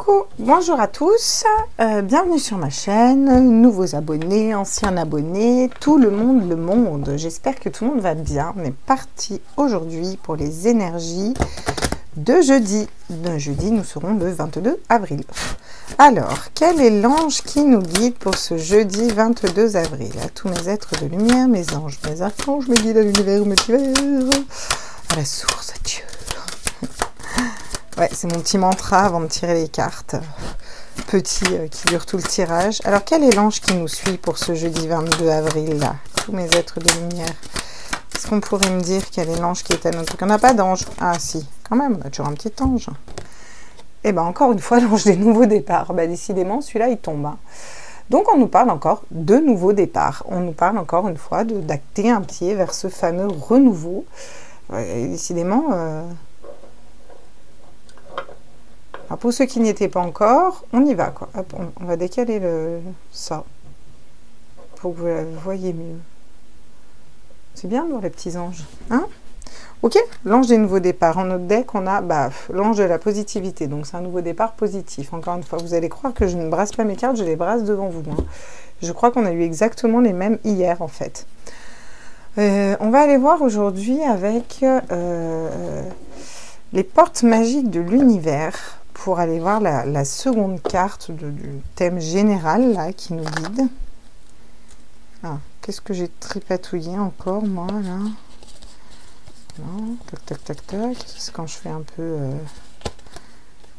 Coucou, bonjour à tous, bienvenue sur ma chaîne, nouveaux abonnés, anciens abonnés, tout le monde, j'espère que tout le monde va bien. On est parti aujourd'hui pour les énergies de jeudi. Jeudi, nous serons le 22 avril. Alors, quel est l'ange qui nous guide pour ce jeudi 22 avril? À tous mes êtres de lumière, mes anges, mes archanges, mes guides à l'univers, mes multivers, à la source, à Dieu. Ouais, c'est mon petit mantra avant de tirer les cartes. Petit qui dure tout le tirage. Alors, quel est l'ange qui nous suit pour ce jeudi 22 avril là? Tous mes êtres de lumière. Est-ce qu'on pourrait me dire quel est l'ange qui est à notre truc? On n'a pas d'ange. Ah si, quand même, on a toujours un petit ange. Et bien, encore une fois, l'ange des nouveaux départs. Bah, décidément, celui-là, il tombe. Hein. Donc, on nous parle encore de nouveaux départs. On nous parle encore une fois d'acter un pied vers ce fameux renouveau. Ouais, décidément... Alors pour ceux qui n'y étaient pas encore, on y va quoi. Hop, on va décaler ça pour que vous la voyez mieux. C'est bien de voir les petits anges. Hein? Ok, l'ange des nouveaux départs. En notre deck, on a l'ange de la positivité. Donc c'est un nouveau départ positif. Encore une fois, vous allez croire que je ne brasse pas mes cartes, je les brasse devant vous. Hein. Je crois qu'on a eu exactement les mêmes hier en fait. On va aller voir aujourd'hui avec les portes magiques de l'univers. Pour aller voir la seconde carte du thème général là qui nous guide. Ah, qu'est-ce que j'ai tripatouillé encore moi là? Non, tac tac tac tac. C'est quand je fais un peu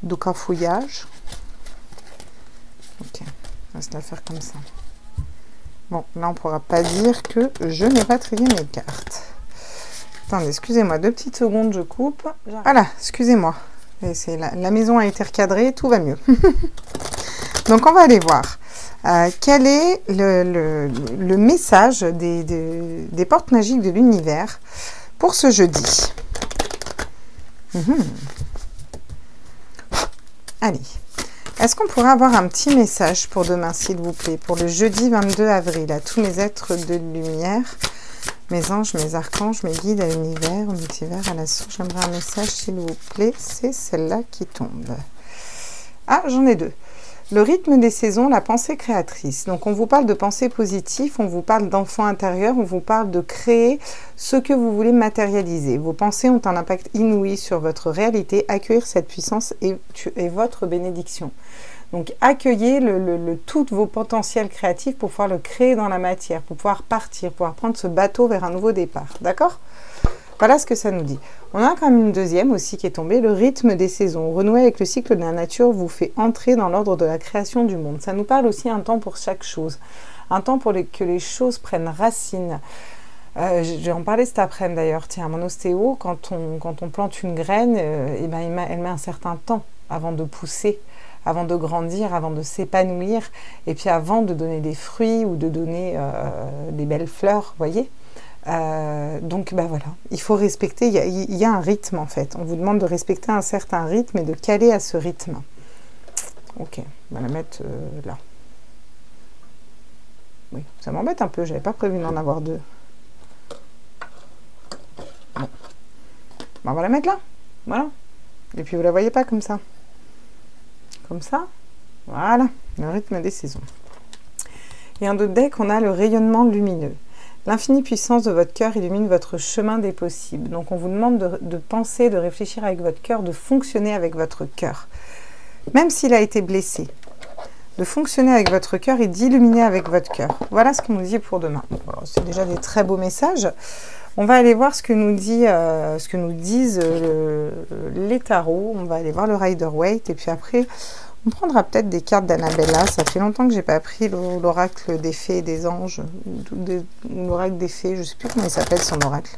de cafouillage. Ok, on va se la faire comme ça. Bon, là on pourra pas dire que je n'ai pas trié mes cartes. Attendez, excusez-moi, 2 petites secondes, je coupe. Voilà, excusez-moi. La maison a été recadrée, tout va mieux. Donc, on va aller voir. Quel est le message des portes magiques de l'univers pour ce jeudi? Allez. Est-ce qu'on pourrait avoir un petit message pour demain, s'il vous plaît, pour le jeudi 22 avril, à tous mes êtres de lumière, mes anges, mes archanges, mes guides à l'univers, au multivers, à la source. J'aimerais un message, s'il vous plaît. C'est celle-là qui tombe. Ah, j'en ai 2. Le rythme des saisons, la pensée créatrice. Donc, on vous parle de pensée positive, on vous parle d'enfant intérieur, on vous parle de créer ce que vous voulez matérialiser. Vos pensées ont un impact inouï sur votre réalité. Accueillir cette puissance est votre bénédiction. Donc, accueillez tous vos potentiels créatifs pour pouvoir le créer dans la matière, pour pouvoir partir, pour pouvoir prendre ce bateau vers un nouveau départ. D'accord? Voilà ce que ça nous dit. On a quand même une deuxième aussi qui est tombée, le rythme des saisons. Renouer avec le cycle de la nature vous fait entrer dans l'ordre de la création du monde. Ça nous parle aussi un temps pour chaque chose. Un temps pour que les choses prennent racine. Je vais en parler cet après-midi d'ailleurs. Tiens, mon ostéo, quand on plante une graine, elle met un certain temps avant de pousser, avant de grandir, avant de s'épanouir, et puis avant de donner des fruits ou de donner des belles fleurs, vous voyez. Donc voilà, il faut respecter, il y a un rythme en fait. On vous demande de respecter un certain rythme et de caler à ce rythme. Ok, on va la mettre là. Oui, ça m'embête un peu, j'avais pas prévu d'en avoir 2. Bon. On va la mettre là, voilà. Et puis vous la voyez pas comme ça. Comme ça, voilà, le rythme des saisons. Et en d'autres decks, on a le rayonnement lumineux. L'infinie puissance de votre cœur illumine votre chemin des possibles. Donc, on vous demande de penser, de réfléchir avec votre cœur, de fonctionner avec votre cœur. Même s'il a été blessé, de fonctionner avec votre cœur et d'illuminer avec votre cœur. Voilà ce qu'on nous dit pour demain. C'est déjà des très beaux messages. On va aller voir ce que nous disent les tarots. On va aller voir le Rider-Waite et puis après, on prendra peut-être des cartes d'Annabella. Ça fait longtemps que j'ai pas pris l'oracle des fées et des anges, l'oracle des fées. Je ne sais plus comment il s'appelle son oracle.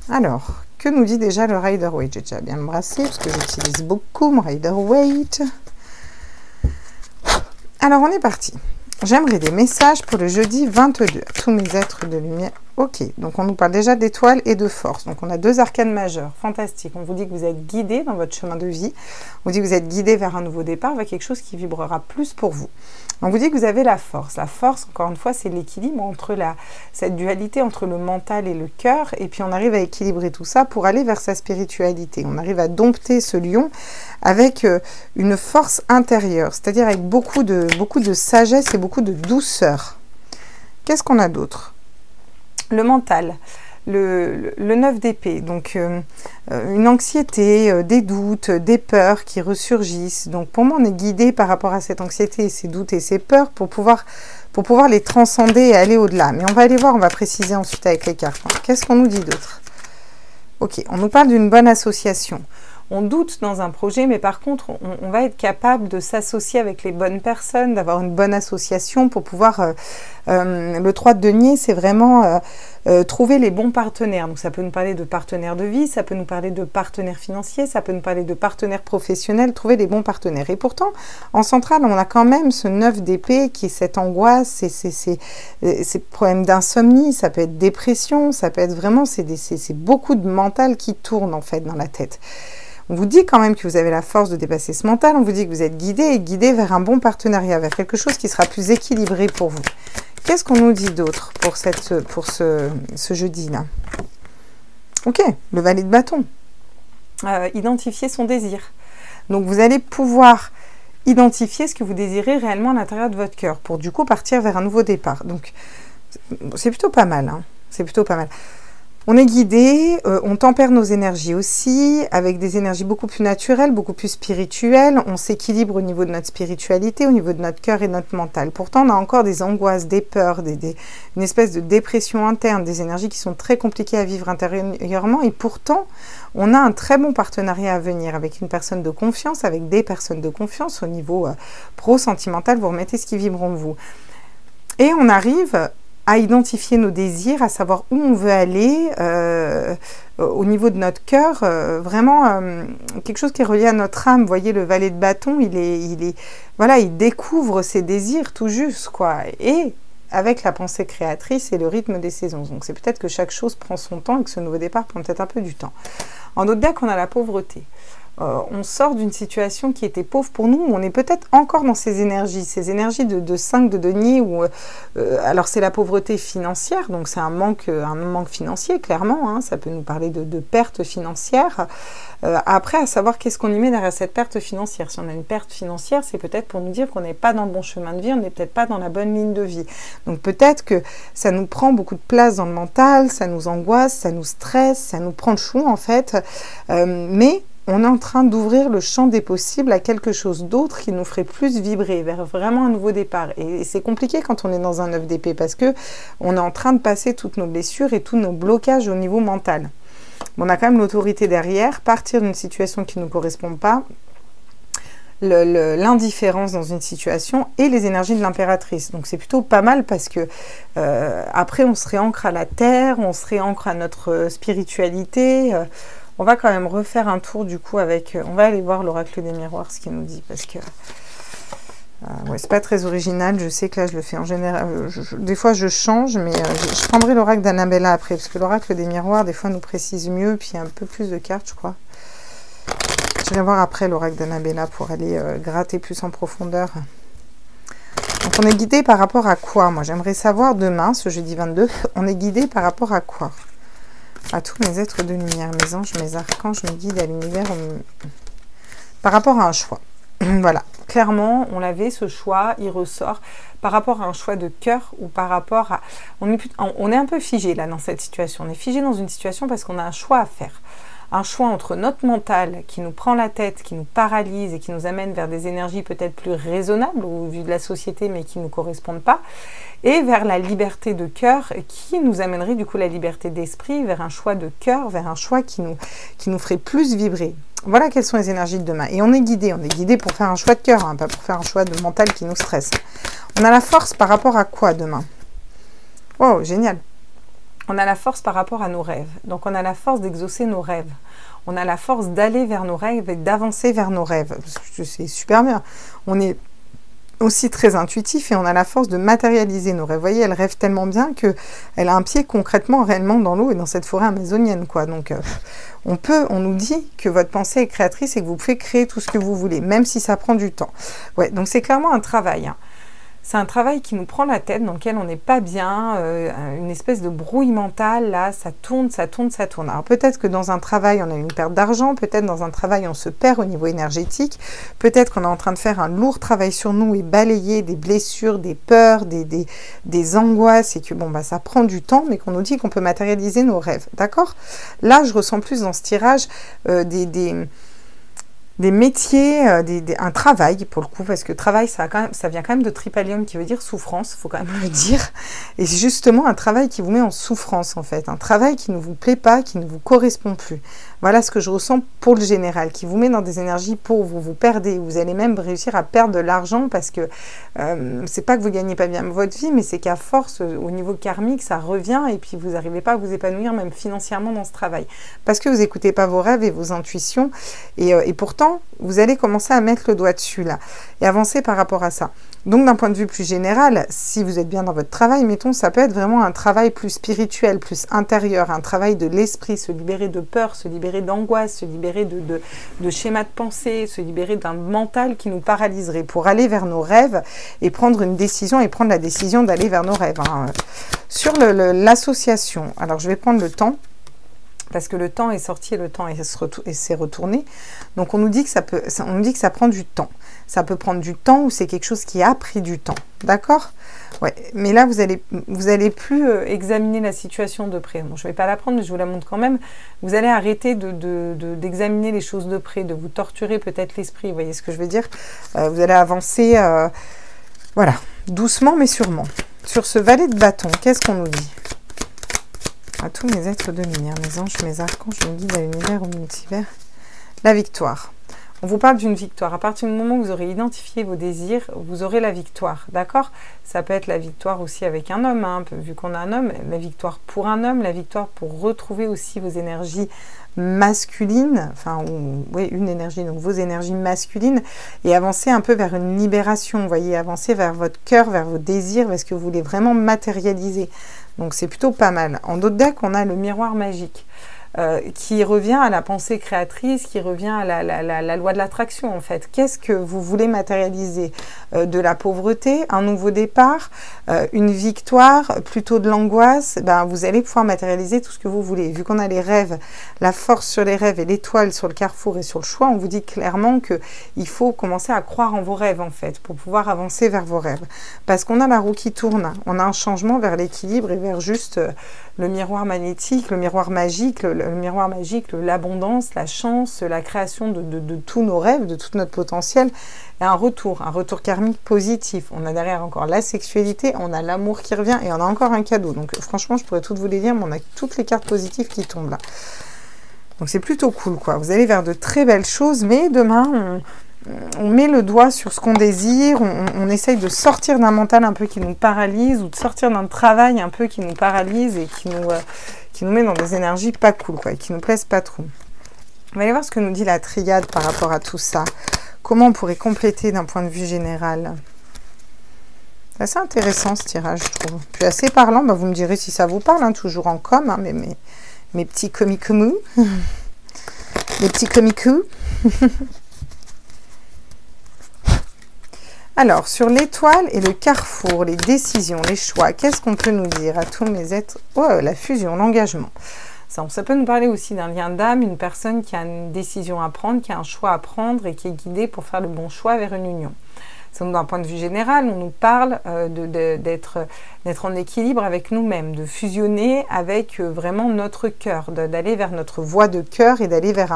Alors, que nous dit déjà le Rider-Waite? J'ai déjà bien me brasser parce que j'utilise beaucoup mon Rider-Waite. Alors, on est parti. J'aimerais des messages pour le jeudi 22, à tous mes êtres de lumière. Ok, donc on nous parle déjà d'étoiles et de force. Donc on a 2 arcanes majeures, fantastique. On vous dit que vous êtes guidé dans votre chemin de vie. On vous dit que vous êtes guidé vers un nouveau départ, vers quelque chose qui vibrera plus pour vous. On vous dit que vous avez la force. La force, encore une fois, c'est l'équilibre entre cette dualité entre le mental et le cœur. Et puis, on arrive à équilibrer tout ça pour aller vers sa spiritualité. On arrive à dompter ce lion avec une force intérieure, c'est-à-dire avec beaucoup de sagesse et beaucoup de douceur. Qu'est-ce qu'on a d'autre? Le mental. Le 9 d'épée, donc une anxiété, des doutes, des peurs qui ressurgissent. Donc pour moi, on est guidé par rapport à cette anxiété, ces doutes et ces peurs pour pouvoir les transcender et aller au-delà. Mais on va aller voir, on va préciser ensuite avec les cartes. Qu'est-ce qu'on nous dit d'autre? Ok, on nous parle d'une bonne association. On doute dans un projet, mais par contre, on va être capable de s'associer avec les bonnes personnes, d'avoir une bonne association pour pouvoir... le 3 de denier, c'est vraiment trouver les bons partenaires. Donc ça peut nous parler de partenaires de vie, ça peut nous parler de partenaires financiers, ça peut nous parler de partenaires professionnels, trouver les bons partenaires. Et pourtant, en centrale, on a quand même ce 9 d'épée qui est cette angoisse, ces problèmes d'insomnie, ça peut être dépression, ça peut être vraiment, c'est beaucoup de mental qui tourne en fait dans la tête. On vous dit quand même que vous avez la force de dépasser ce mental, on vous dit que vous êtes guidé vers un bon partenariat, vers quelque chose qui sera plus équilibré pour vous. Qu'est-ce qu'on nous dit d'autre pour ce jeudi-là? Ok, le valet de bâton. Identifier son désir. Donc vous allez pouvoir identifier ce que vous désirez réellement à l'intérieur de votre cœur pour du coup partir vers un nouveau départ. Donc c'est plutôt pas mal, hein. C'est plutôt pas mal. On est guidé, on tempère nos énergies aussi, avec des énergies beaucoup plus naturelles, beaucoup plus spirituelles. On s'équilibre au niveau de notre spiritualité, au niveau de notre cœur et notre mental. Pourtant, on a encore des angoisses, des peurs, une espèce de dépression interne, des énergies qui sont très compliquées à vivre intérieurement. Et pourtant, on a un très bon partenariat à venir avec une personne de confiance, avec des personnes de confiance au niveau pro-sentimental. Vous remettez ce qui vibre en vous. Et on arrive à identifier nos désirs, à savoir où on veut aller au niveau de notre cœur, vraiment quelque chose qui est relié à notre âme. Vous voyez, le valet de bâton, voilà, il découvre ses désirs tout juste, quoi. Et avec la pensée créatrice et le rythme des saisons. Donc c'est peut-être que chaque chose prend son temps et que ce nouveau départ prend peut-être un peu du temps. En autre deck, on a la pauvreté. On sort d'une situation qui était pauvre pour nous, on est peut-être encore dans ces énergies de 5 de denier, où, alors c'est la pauvreté financière, donc c'est un manque financier, clairement, hein, ça peut nous parler de perte financière. Après, à savoir qu'est-ce qu'on y met derrière cette perte financière. Si on a une perte financière, c'est peut-être pour nous dire qu'on n'est pas dans le bon chemin de vie, on n'est peut-être pas dans la bonne ligne de vie. Donc peut-être que ça nous prend beaucoup de place dans le mental, ça nous angoisse, ça nous stresse, ça nous prend le chou en fait, mais on est en train d'ouvrir le champ des possibles à quelque chose d'autre qui nous ferait plus vibrer vers vraiment un nouveau départ. Et c'est compliqué quand on est dans un 9 d'épée parce que on est en train de passer toutes nos blessures et tous nos blocages au niveau mental. On a quand même l'autorité derrière, partir d'une situation qui ne nous correspond pas, l'indifférence dans une situation et les énergies de l'impératrice. Donc c'est plutôt pas mal parce que après on se réancre à la terre, on se réancre à notre spiritualité. On va quand même refaire un tour du coup avec... on va aller voir l'oracle des miroirs, ce qu'il nous dit, parce que... ouais, c'est pas très original, je sais que là je le fais en général... des fois je change, mais je prendrai l'oracle d'Annabella après, parce que l'oracle des miroirs, des fois nous précise mieux, puis il y a un peu plus de cartes, je crois. Je vais voir après l'oracle d'Annabella pour aller gratter plus en profondeur. Donc on est guidé par rapport à quoi? Moi j'aimerais savoir demain, ce jeudi 22, on est guidé par rapport à quoi? À tous mes êtres de lumière, mes anges, mes archanges, mes guides à l'univers, par rapport à un choix. Voilà, clairement, on l'avait, ce choix, il ressort par rapport à un choix de cœur ou par rapport à... On est un peu figé là dans cette situation, on est figé dans une situation parce qu'on a un choix à faire. Un choix entre notre mental qui nous prend la tête, qui nous paralyse et qui nous amène vers des énergies peut-être plus raisonnables au vu de la société mais qui ne nous correspondent pas, et vers la liberté de cœur qui nous amènerait du coup la liberté d'esprit, vers un choix de cœur, vers un choix qui nous ferait plus vibrer. Voilà quelles sont les énergies de demain. Et on est guidé pour faire un choix de cœur, hein, pas pour faire un choix de mental qui nous stresse. On a la force par rapport à quoi demain? Oh, génial! On a la force par rapport à nos rêves. Donc on a la force d'exaucer nos rêves. On a la force d'aller vers nos rêves et d'avancer vers nos rêves. C'est super bien. On est aussi très intuitif et on a la force de matérialiser nos rêves. Vous voyez, elle rêve tellement bien qu'elle a un pied concrètement, réellement dans l'eau et dans cette forêt amazonienne, quoi. Donc on nous dit que votre pensée est créatrice et que vous pouvez créer tout ce que vous voulez, même si ça prend du temps. Ouais, donc c'est clairement un travail, hein. C'est un travail qui nous prend la tête, dans lequel on n'est pas bien, une espèce de brouille mentale, là, ça tourne, ça tourne, ça tourne. Alors peut-être que dans un travail, on a une perte d'argent, peut-être dans un travail, on se perd au niveau énergétique, peut-être qu'on est en train de faire un lourd travail sur nous et balayer des blessures, des peurs, des angoisses, et que bon, bah, ça prend du temps, mais qu'on nous dit qu'on peut matérialiser nos rêves, d'accord? Là, je ressens plus dans ce tirage des métiers, un travail pour le coup, parce que travail, ça vient quand même de tripalium qui veut dire souffrance, il faut quand même le dire. Et c'est justement un travail qui vous met en souffrance en fait, un travail qui ne vous plaît pas, qui ne vous correspond plus. Voilà ce que je ressens pour le général, qui vous met dans des énergies pauvres, vous perdez, vous allez même réussir à perdre de l'argent parce que c'est pas que vous gagnez pas bien votre vie, mais c'est qu'à force, au niveau karmique, ça revient et puis vous n'arrivez pas à vous épanouir même financièrement dans ce travail. Parce que vous n'écoutez pas vos rêves et vos intuitions et pourtant, vous allez commencer à mettre le doigt dessus là et avancer par rapport à ça. Donc d'un point de vue plus général, si vous êtes bien dans votre travail, mettons, ça peut être vraiment un travail plus spirituel, plus intérieur, un travail de l'esprit, se libérer de peur, se libérer d'angoisse, se libérer de schémas de pensée, se libérer d'un mental qui nous paralyserait pour aller vers nos rêves et prendre une décision et prendre la décision d'aller vers nos rêves. Hein. Sur l'association, alors je vais prendre le temps, parce que le temps est sorti et le temps s'est retourné. Donc on nous dit que ça prend du temps. Ça peut prendre du temps ou c'est quelque chose qui a pris du temps. D'accord? Ouais. Mais là, vous allez plus examiner la situation de près. Bon, je ne vais pas la prendre, mais je vous la montre quand même. Vous allez arrêter d'examiner les choses de près, de vous torturer peut-être l'esprit. Vous voyez ce que je veux dire? Vous allez avancer, voilà, doucement mais sûrement. Sur ce valet de bâton, qu'est-ce qu'on nous dit? À tous mes êtres de lumière, mes anges, mes archanges, mes guides à l'univers, au multivers, la victoire. On vous parle d'une victoire. À partir du moment où vous aurez identifié vos désirs, vous aurez la victoire, d'accord? Ça peut être la victoire aussi avec un homme, hein, vu qu'on a un homme, la victoire pour un homme, la victoire pour retrouver aussi vos énergies masculines, enfin, oui, une énergie, donc vos énergies masculines, et avancer un peu vers une libération, vous voyez, avancer vers votre cœur, vers vos désirs, vers ce que vous voulez vraiment matérialiser. Donc c'est plutôt pas mal. En d'autres decks, on a le miroir magique. Qui revient à la pensée créatrice, qui revient à la loi de l'attraction en fait. Qu'est-ce que vous voulez matérialiser? De la pauvreté, un nouveau départ, une victoire, plutôt de l'angoisse, ben, vous allez pouvoir matérialiser tout ce que vous voulez. Vu qu'on a les rêves, la force sur les rêves et l'étoile sur le carrefour et sur le choix, on vous dit clairement qu'il faut commencer à croire en vos rêves en fait, pour pouvoir avancer vers vos rêves. Parce qu'on a la roue qui tourne, on a un changement vers l'équilibre et vers juste le miroir magnétique, le miroir magique, l'abondance, la chance, la création de tous nos rêves, de tout notre potentiel, et un retour karmique positif. On a derrière encore la sexualité, on a l'amour qui revient, et on a encore un cadeau. Donc franchement, je pourrais toutes vous les dire, mais on a toutes les cartes positives qui tombent là. Donc c'est plutôt cool, quoi. Vous allez vers de très belles choses, mais demain, on met le doigt sur ce qu'on désire, on essaye de sortir d'un mental un peu qui nous paralyse, ou de sortir d'un travail un peu qui nous paralyse et qui nous met dans des énergies pas cool, quoi, et qui nous plaisent pas trop. On va aller voir ce que nous dit la triade par rapport à tout ça. Comment on pourrait compléter d'un point de vue général? C'est assez intéressant ce tirage, je trouve. Puis assez parlant, bah, vous me direz si ça vous parle, hein, toujours en com, hein, mes petits comicomous. Les petits comicous. Alors, sur l'étoile et le carrefour, les décisions, les choix, qu'est-ce qu'on peut nous dire à tous mes êtres? Oh, la fusion, l'engagement. Ça peut nous parler aussi d'un lien d'âme, une personne qui a une décision à prendre, qui a un choix à prendre et qui est guidée pour faire le bon choix vers une union. D'un point de vue général, on nous parle d'être en équilibre avec nous-mêmes, de fusionner avec vraiment notre cœur, d'aller vers notre voie de cœur et d'aller vers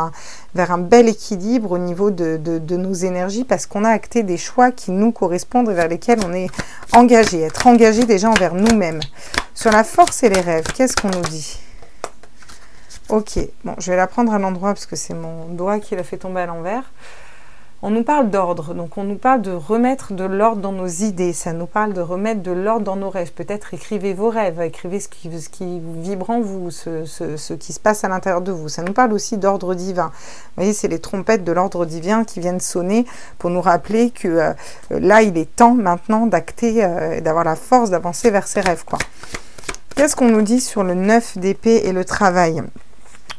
un bel équilibre au niveau de nos énergies, parce qu'on a acté des choix qui nous correspondent et vers lesquels on est engagé, être engagé déjà envers nous-mêmes. Sur la force et les rêves, qu'est-ce qu'on nous dit? Ok, bon, je vais la prendre à l'endroit parce que c'est mon doigt qui l'a fait tomber à l'envers. On nous parle d'ordre, donc on nous parle de remettre de l'ordre dans nos idées, ça nous parle de remettre de l'ordre dans nos rêves. Peut-être écrivez vos rêves, écrivez ce qui vibre en vous, ce qui se passe à l'intérieur de vous. Ça nous parle aussi d'ordre divin. Vous voyez, c'est les trompettes de l'ordre divin qui viennent sonner pour nous rappeler que là, il est temps maintenant d'acter, d'avoir la force d'avancer vers ses rêves, quoi. Qu'est-ce qu'on nous dit sur le 9 d'épée et le travail?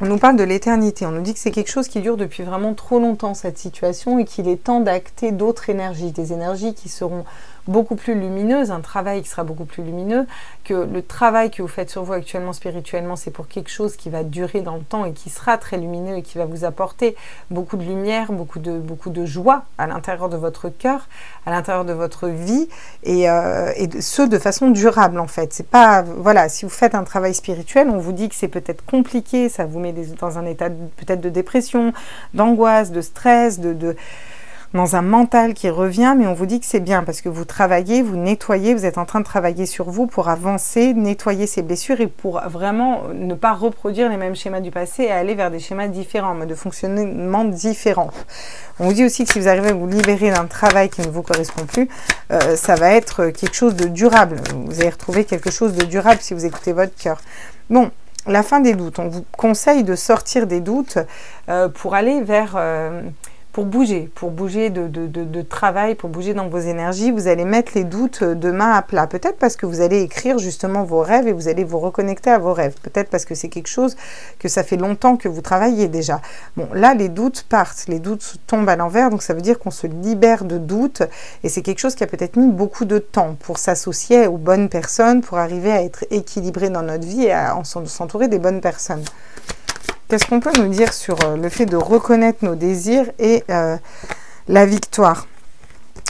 On nous parle de l'éternité, on nous dit que c'est quelque chose qui dure depuis vraiment trop longtemps, cette situation, et qu'il est temps d'acter d'autres énergies, des énergies qui seront beaucoup plus lumineuse, un travail qui sera beaucoup plus lumineux, que le travail que vous faites sur vous actuellement spirituellement, c'est pour quelque chose qui va durer dans le temps et qui sera très lumineux et qui va vous apporter beaucoup de lumière, beaucoup de joie à l'intérieur de votre cœur, à l'intérieur de votre vie, et ce de façon durable en fait. C'est pas, voilà, si vous faites un travail spirituel, on vous dit que c'est peut-être compliqué, ça vous met dans un état peut-être de dépression, d'angoisse, de stress, dans un mental qui revient, mais on vous dit que c'est bien parce que vous travaillez, vous nettoyez, vous êtes en train de travailler sur vous pour avancer, nettoyer ces blessures et pour vraiment ne pas reproduire les mêmes schémas du passé et aller vers des schémas différents, de fonctionnement différents. On vous dit aussi que si vous arrivez à vous libérer d'un travail qui ne vous correspond plus, ça va être quelque chose de durable. Vous allez retrouver quelque chose de durable si vous écoutez votre cœur. Bon, la fin des doutes. On vous conseille de sortir des doutes pour aller vers... pour bouger de travail, pour bouger dans vos énergies, vous allez mettre les doutes de main à plat. Peut-être parce que vous allez écrire justement vos rêves et vous allez vous reconnecter à vos rêves. Peut-être parce que c'est quelque chose que ça fait longtemps que vous travaillez déjà. Bon, là, les doutes partent, les doutes tombent à l'envers, donc ça veut dire qu'on se libère de doutes et c'est quelque chose qui a peut-être mis beaucoup de temps pour s'associer aux bonnes personnes, pour arriver à être équilibré dans notre vie et à s'entourer des bonnes personnes. Qu'est-ce qu'on peut nous dire sur le fait de reconnaître nos désirs et la victoire?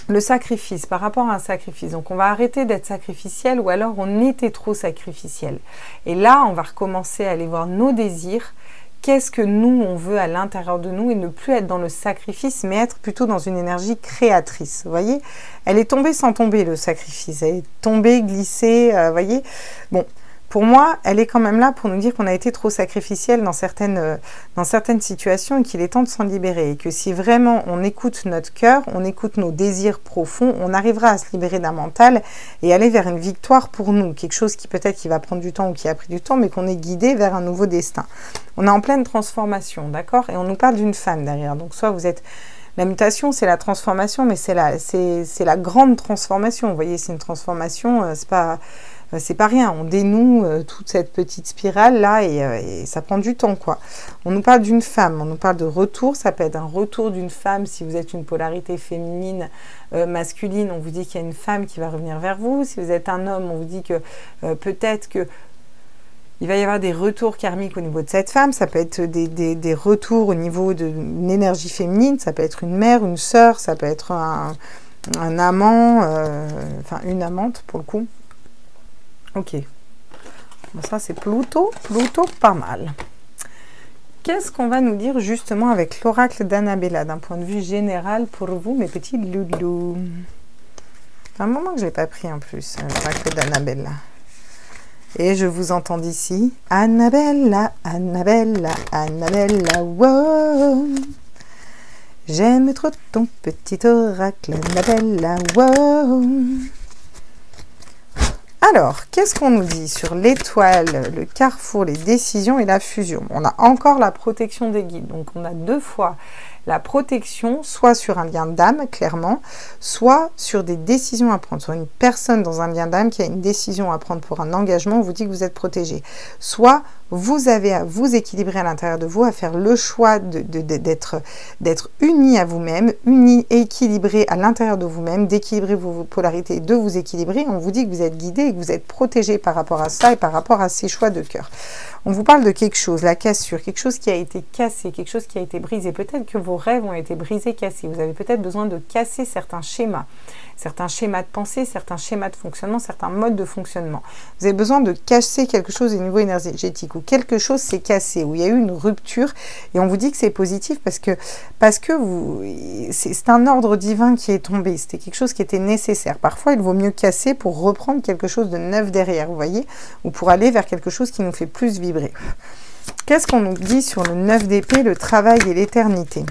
Le sacrifice, par rapport à un sacrifice. Donc, on va arrêter d'être sacrificiel ou alors on était trop sacrificiel. Et là, on va recommencer à aller voir nos désirs. Qu'est-ce que nous, on veut à l'intérieur de nous et ne plus être dans le sacrifice, mais être plutôt dans une énergie créatrice. Vous voyez? Elle est tombée sans tomber, le sacrifice. Elle est tombée, glissée, vous voyez? Bon. Pour moi, elle est quand même là pour nous dire qu'on a été trop sacrificiel dans certaines situations et qu'il est temps de s'en libérer. Et que si vraiment on écoute notre cœur, on écoute nos désirs profonds, on arrivera à se libérer d'un mental et aller vers une victoire pour nous. Quelque chose qui peut-être qui va prendre du temps ou qui a pris du temps, mais qu'on est guidé vers un nouveau destin. On est en pleine transformation, d'accord? Et on nous parle d'une femme derrière. Donc soit vous êtes... La mutation, c'est la transformation, mais c'est la grande transformation. Vous voyez, c'est une transformation, c'est pas rien. On dénoue toute cette petite spirale là et ça prend du temps, quoi. On nous parle d'une femme, on nous parle de retour. Ça peut être un retour d'une femme si vous êtes une polarité féminine, masculine. On vous dit qu'il y a une femme qui va revenir vers vous. Si vous êtes un homme, on vous dit que peut-être que il va y avoir des retours karmiques au niveau de cette femme. Ça peut être des retours au niveau d'une énergie féminine. Ça peut être une mère, une sœur. Ça peut être un amant, enfin une amante pour le coup. Ok. Bon, ça, c'est plutôt pas mal. Qu'est-ce qu'on va nous dire justement avec l'oracle d'Annabella d'un point de vue général pour vous, mes petits loulous? C'est un moment que je n'ai pas pris en plus, l'oracle d'Annabella. Et je vous entends d'ici. Annabella, Annabella, Annabella, wow. J'aime trop ton petit oracle, Annabella, wow. Alors, qu'est-ce qu'on nous dit sur l'étoile, le carrefour, les décisions et la fusion? On a encore la protection des guides. Donc, on a deux fois la protection, soit sur un lien d'âme, clairement, soit sur des décisions à prendre. Soit une personne dans un lien d'âme qui a une décision à prendre pour un engagement, on vous dit que vous êtes protégé. Soit vous avez à vous équilibrer à l'intérieur de vous, à faire le choix d'être uni à vous-même, uni et équilibré à l'intérieur de vous-même, d'équilibrer vos polarités, de vous équilibrer. On vous dit que vous êtes guidé et que vous êtes protégé par rapport à ça et par rapport à ces choix de cœur. On vous parle de quelque chose, la cassure, quelque chose qui a été cassé, quelque chose qui a été brisé. Peut-être que vos rêves ont été brisés, cassés. Vous avez peut-être besoin de casser certains schémas de pensée, certains schémas de fonctionnement, certains modes de fonctionnement. Vous avez besoin de casser quelque chose au niveau énergétique ou quelque chose s'est cassé, où il y a eu une rupture et on vous dit que c'est positif parce que c'est un ordre divin qui est tombé. C'était quelque chose qui était nécessaire. Parfois, il vaut mieux casser pour reprendre quelque chose de neuf derrière, vous voyez, ou pour aller vers quelque chose qui nous fait plus vibrer. Qu'est-ce qu'on nous dit sur le 9 d'épée, le travail et l'éternité?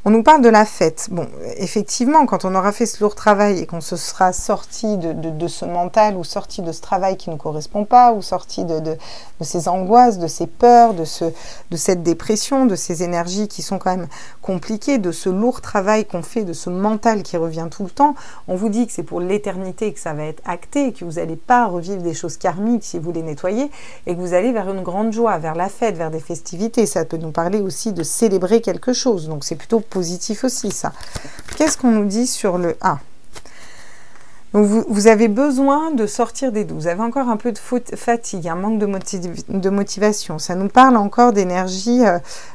On nous parle de la fête. Bon, effectivement, quand on aura fait ce lourd travail et qu'on se sera sorti de ce mental ou sorti de ce travail qui ne nous correspond pas ou sorti de ces angoisses, de ces peurs, de cette dépression, de ces énergies qui sont quand même compliquées, de ce lourd travail qu'on fait, de ce mental qui revient tout le temps, on vous dit que c'est pour l'éternité que ça va être acté, que vous n'allez pas revivre des choses karmiques si vous les nettoyez et que vous allez vers une grande joie, vers la fête, vers des festivités. Ça peut nous parler aussi de célébrer quelque chose. Donc c'est plutôt positif aussi, ça. Qu'est-ce qu'on nous dit sur le 1? Donc vous avez besoin de sortir des doutes, vous avez encore un peu de fatigue, un manque de motivation, ça nous parle encore d'énergie,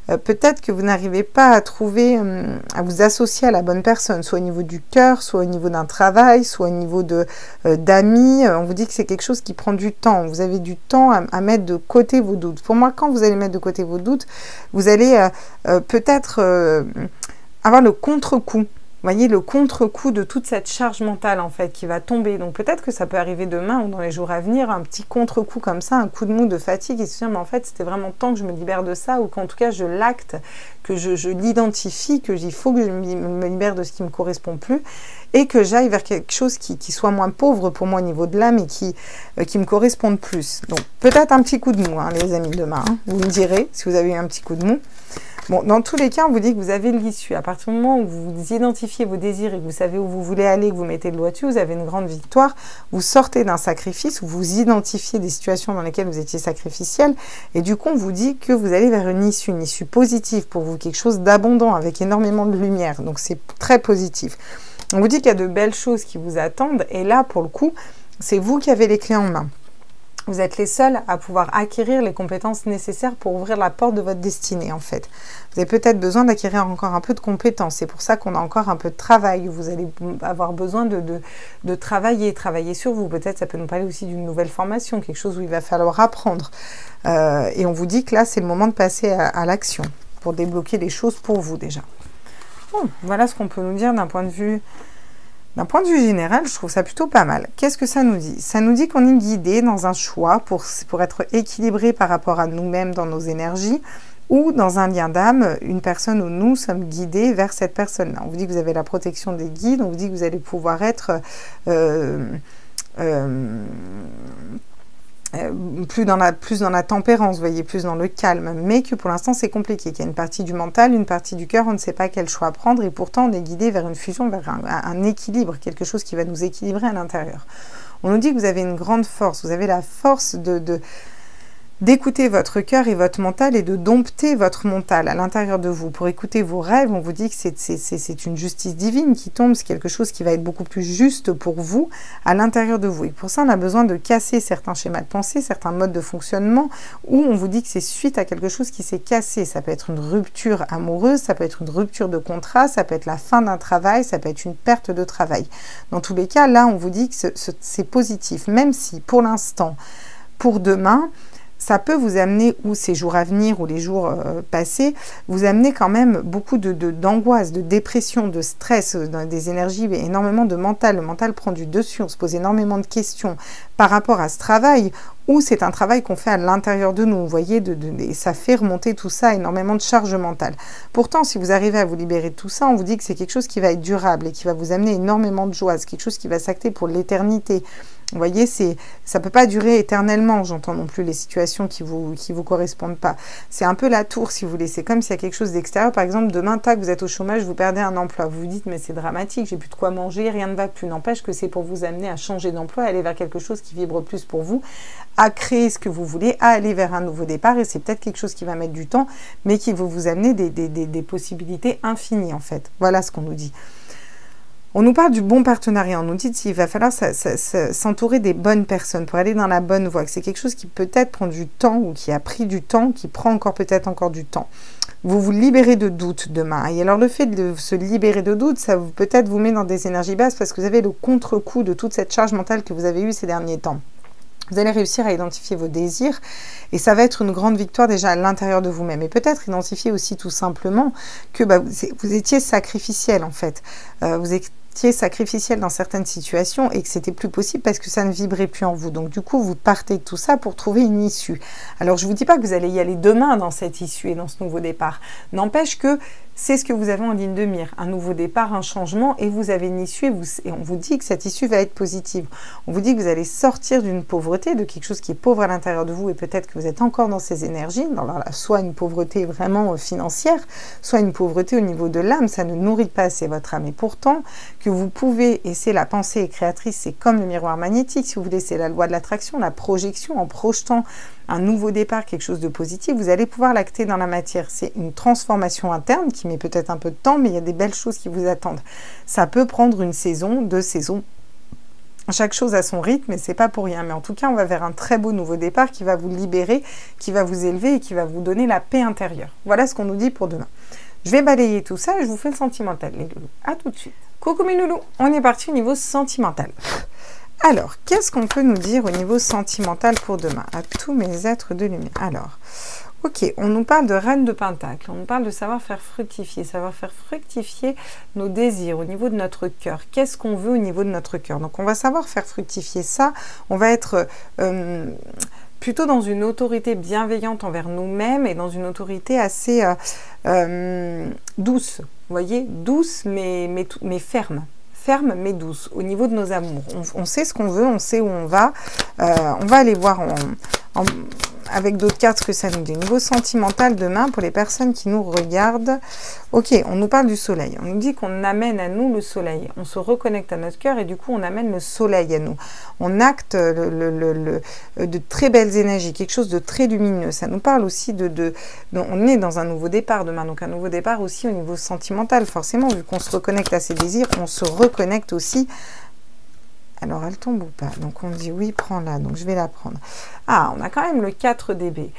peut-être que vous n'arrivez pas à trouver, à vous associer à la bonne personne, soit au niveau du cœur, soit au niveau d'un travail, soit au niveau d'amis, on vous dit que c'est quelque chose qui prend du temps, vous avez du temps à mettre de côté vos doutes. Pour moi, quand vous allez mettre de côté vos doutes, vous allez peut-être avoir le contre-coup. Vous voyez, le contre-coup de toute cette charge mentale, en fait, qui va tomber. Donc, peut-être que ça peut arriver demain ou dans les jours à venir, un petit contre-coup comme ça, un coup de mou de fatigue, et se dire, mais en fait, c'était vraiment temps que je me libère de ça, ou qu'en tout cas, je l'acte, que je l'identifie, qu'il faut que je me libère de ce qui ne me correspond plus, et que j'aille vers quelque chose qui soit moins pauvre pour moi au niveau de l'âme, et qui me corresponde plus. Donc, peut-être un petit coup de mou, hein, les amis, demain. Hein. Vous me direz si vous avez eu un petit coup de mou. Bon, dans tous les cas, on vous dit que vous avez l'issue. À partir du moment où vous identifiez vos désirs et que vous savez où vous voulez aller, que vous mettez le doigt dessus, vous avez une grande victoire. Vous sortez d'un sacrifice, où vous identifiez des situations dans lesquelles vous étiez sacrificiel. Et du coup, on vous dit que vous allez vers une issue positive pour vous, quelque chose d'abondant, avec énormément de lumière. Donc, c'est très positif. On vous dit qu'il y a de belles choses qui vous attendent. Et là, pour le coup, c'est vous qui avez les clés en main. Vous êtes les seuls à pouvoir acquérir les compétences nécessaires pour ouvrir la porte de votre destinée, en fait. Vous avez peut-être besoin d'acquérir encore un peu de compétences. C'est pour ça qu'on a encore un peu de travail. Vous allez avoir besoin de travailler sur vous. Peut-être ça peut nous parler aussi d'une nouvelle formation, quelque chose où il va falloir apprendre. Et on vous dit que là, c'est le moment de passer à l'action pour débloquer les choses pour vous, déjà. Bon, voilà ce qu'on peut nous dire d'un point de vue... D'un point de vue général, je trouve ça plutôt pas mal. Qu'est-ce que ça nous dit? Ça nous dit qu'on est guidé dans un choix pour être équilibré par rapport à nous-mêmes dans nos énergies, ou dans un lien d'âme, une personne où nous sommes guidés vers cette personne-là. On vous dit que vous avez la protection des guides, on vous dit que vous allez pouvoir être... plus dans la tempérance, vous voyez, plus dans le calme, mais que pour l'instant c'est compliqué, qu'il y a une partie du mental, une partie du cœur, on ne sait pas quel choix prendre, et pourtant on est guidé vers une fusion, vers un équilibre, quelque chose qui va nous équilibrer à l'intérieur. On nous dit que vous avez une grande force, vous avez la force d'écouter votre cœur et votre mental et de dompter votre mental à l'intérieur de vous. Pour écouter vos rêves, on vous dit que c'est une justice divine qui tombe, c'est quelque chose qui va être beaucoup plus juste pour vous à l'intérieur de vous. Et pour ça, on a besoin de casser certains schémas de pensée, certains modes de fonctionnement, où on vous dit que c'est suite à quelque chose qui s'est cassé. Ça peut être une rupture amoureuse, ça peut être une rupture de contrat, ça peut être la fin d'un travail, ça peut être une perte de travail. Dans tous les cas, là, on vous dit que c'est positif, même si pour l'instant, pour demain, ça peut vous amener, ou ces jours à venir, ou les jours passés, vous amener quand même beaucoup d'angoisse, de dépression, de stress, des énergies, énormément de mental. Le mental prend du dessus, on se pose énormément de questions par rapport à ce travail, ou c'est un travail qu'on fait à l'intérieur de nous, vous voyez, et ça fait remonter tout ça, énormément de charge mentale. Pourtant, si vous arrivez à vous libérer de tout ça, on vous dit que c'est quelque chose qui va être durable et qui va vous amener énormément de joie, c'est quelque chose qui va s'acter pour l'éternité. Vous voyez, ça peut pas durer éternellement, j'entends non plus les situations qui vous correspondent pas. C'est un peu la tour, si vous voulez, c'est comme s'il y a quelque chose d'extérieur. Par exemple, demain, tac, vous êtes au chômage, vous perdez un emploi. Vous vous dites, mais c'est dramatique, j'ai plus de quoi manger, rien ne va plus. N'empêche que c'est pour vous amener à changer d'emploi, à aller vers quelque chose qui vibre plus pour vous, à créer ce que vous voulez, à aller vers un nouveau départ. Et c'est peut-être quelque chose qui va mettre du temps, mais qui va vous amener des possibilités infinies, en fait. Voilà ce qu'on nous dit. On nous parle du bon partenariat, on nous dit qu'il va falloir s'entourer des bonnes personnes pour aller dans la bonne voie, que c'est quelque chose qui peut-être prend du temps ou qui a pris du temps, qui prend peut-être encore du temps. Vous vous libérez de doutes demain. Et alors le fait de se libérer de doutes, ça peut-être vous met dans des énergies basses parce que vous avez le contre-coup de toute cette charge mentale que vous avez eue ces derniers temps. Vous allez réussir à identifier vos désirs et ça va être une grande victoire déjà à l'intérieur de vous-même. Et peut-être identifier aussi tout simplement que vous étiez sacrificiel en fait. Vous étiez sacrificiel dans certaines situations et que c'était plus possible parce que ça ne vibrait plus en vous. Donc du coup, vous partez de tout ça pour trouver une issue. Alors je vous dis pas que vous allez y aller demain dans cette issue et dans ce nouveau départ. N'empêche que c'est ce que vous avez en ligne de mire, un nouveau départ, un changement, et vous avez une issue, et on vous dit que cette issue va être positive. On vous dit que vous allez sortir d'une pauvreté, de quelque chose qui est pauvre à l'intérieur de vous, et peut-être que vous êtes encore dans ces énergies, soit une pauvreté vraiment financière, soit une pauvreté au niveau de l'âme, ça ne nourrit pas assez votre âme. Et pourtant, que vous pouvez, et c'est la pensée créatrice, c'est comme le miroir magnétique, si vous voulez, c'est la loi de l'attraction, la projection, en projetant un nouveau départ, quelque chose de positif, vous allez pouvoir l'acter dans la matière. C'est une transformation interne qui met peut-être un peu de temps, mais il y a des belles choses qui vous attendent. Ça peut prendre une saison, 2 saisons, Chaque chose a son rythme et c'est pas pour rien. Mais en tout cas, on va vers un très beau nouveau départ qui va vous libérer, qui va vous élever et qui va vous donner la paix intérieure. Voilà ce qu'on nous dit pour demain. Je vais balayer tout ça et je vous fais le sentimental, les loulous. À tout de suite. Coucou mes loulous, on est parti au niveau sentimental. Alors, qu'est-ce qu'on peut nous dire au niveau sentimental pour demain? À tous mes êtres de lumière. Alors, ok, on nous parle de reine de pentacle, on nous parle de savoir faire fructifier nos désirs au niveau de notre cœur. Qu'est-ce qu'on veut au niveau de notre cœur? Donc, on va savoir faire fructifier ça. On va être plutôt dans une autorité bienveillante envers nous-mêmes et dans une autorité assez douce. Vous voyez, douce mais ferme. Ferme mais douce au niveau de nos amours. On sait ce qu'on veut, on sait où on va. On va aller voir avec d'autres cartes ce que ça nous dit. Au niveau sentimental demain, pour les personnes qui nous regardent, ok, on nous parle du soleil. On nous dit qu'on amène à nous le soleil. On se reconnecte à notre cœur et du coup, on amène le soleil à nous. On acte de très belles énergies, quelque chose de très lumineux. Ça nous parle aussi on est dans un nouveau départ demain, donc un nouveau départ aussi au niveau sentimental. Forcément, vu qu'on se reconnecte à ses désirs, on se reconnecte aussi. Alors, elle tombe ou pas? Donc, on dit oui, prends-la. Donc, je vais la prendre. Ah, on a quand même le 4 DB.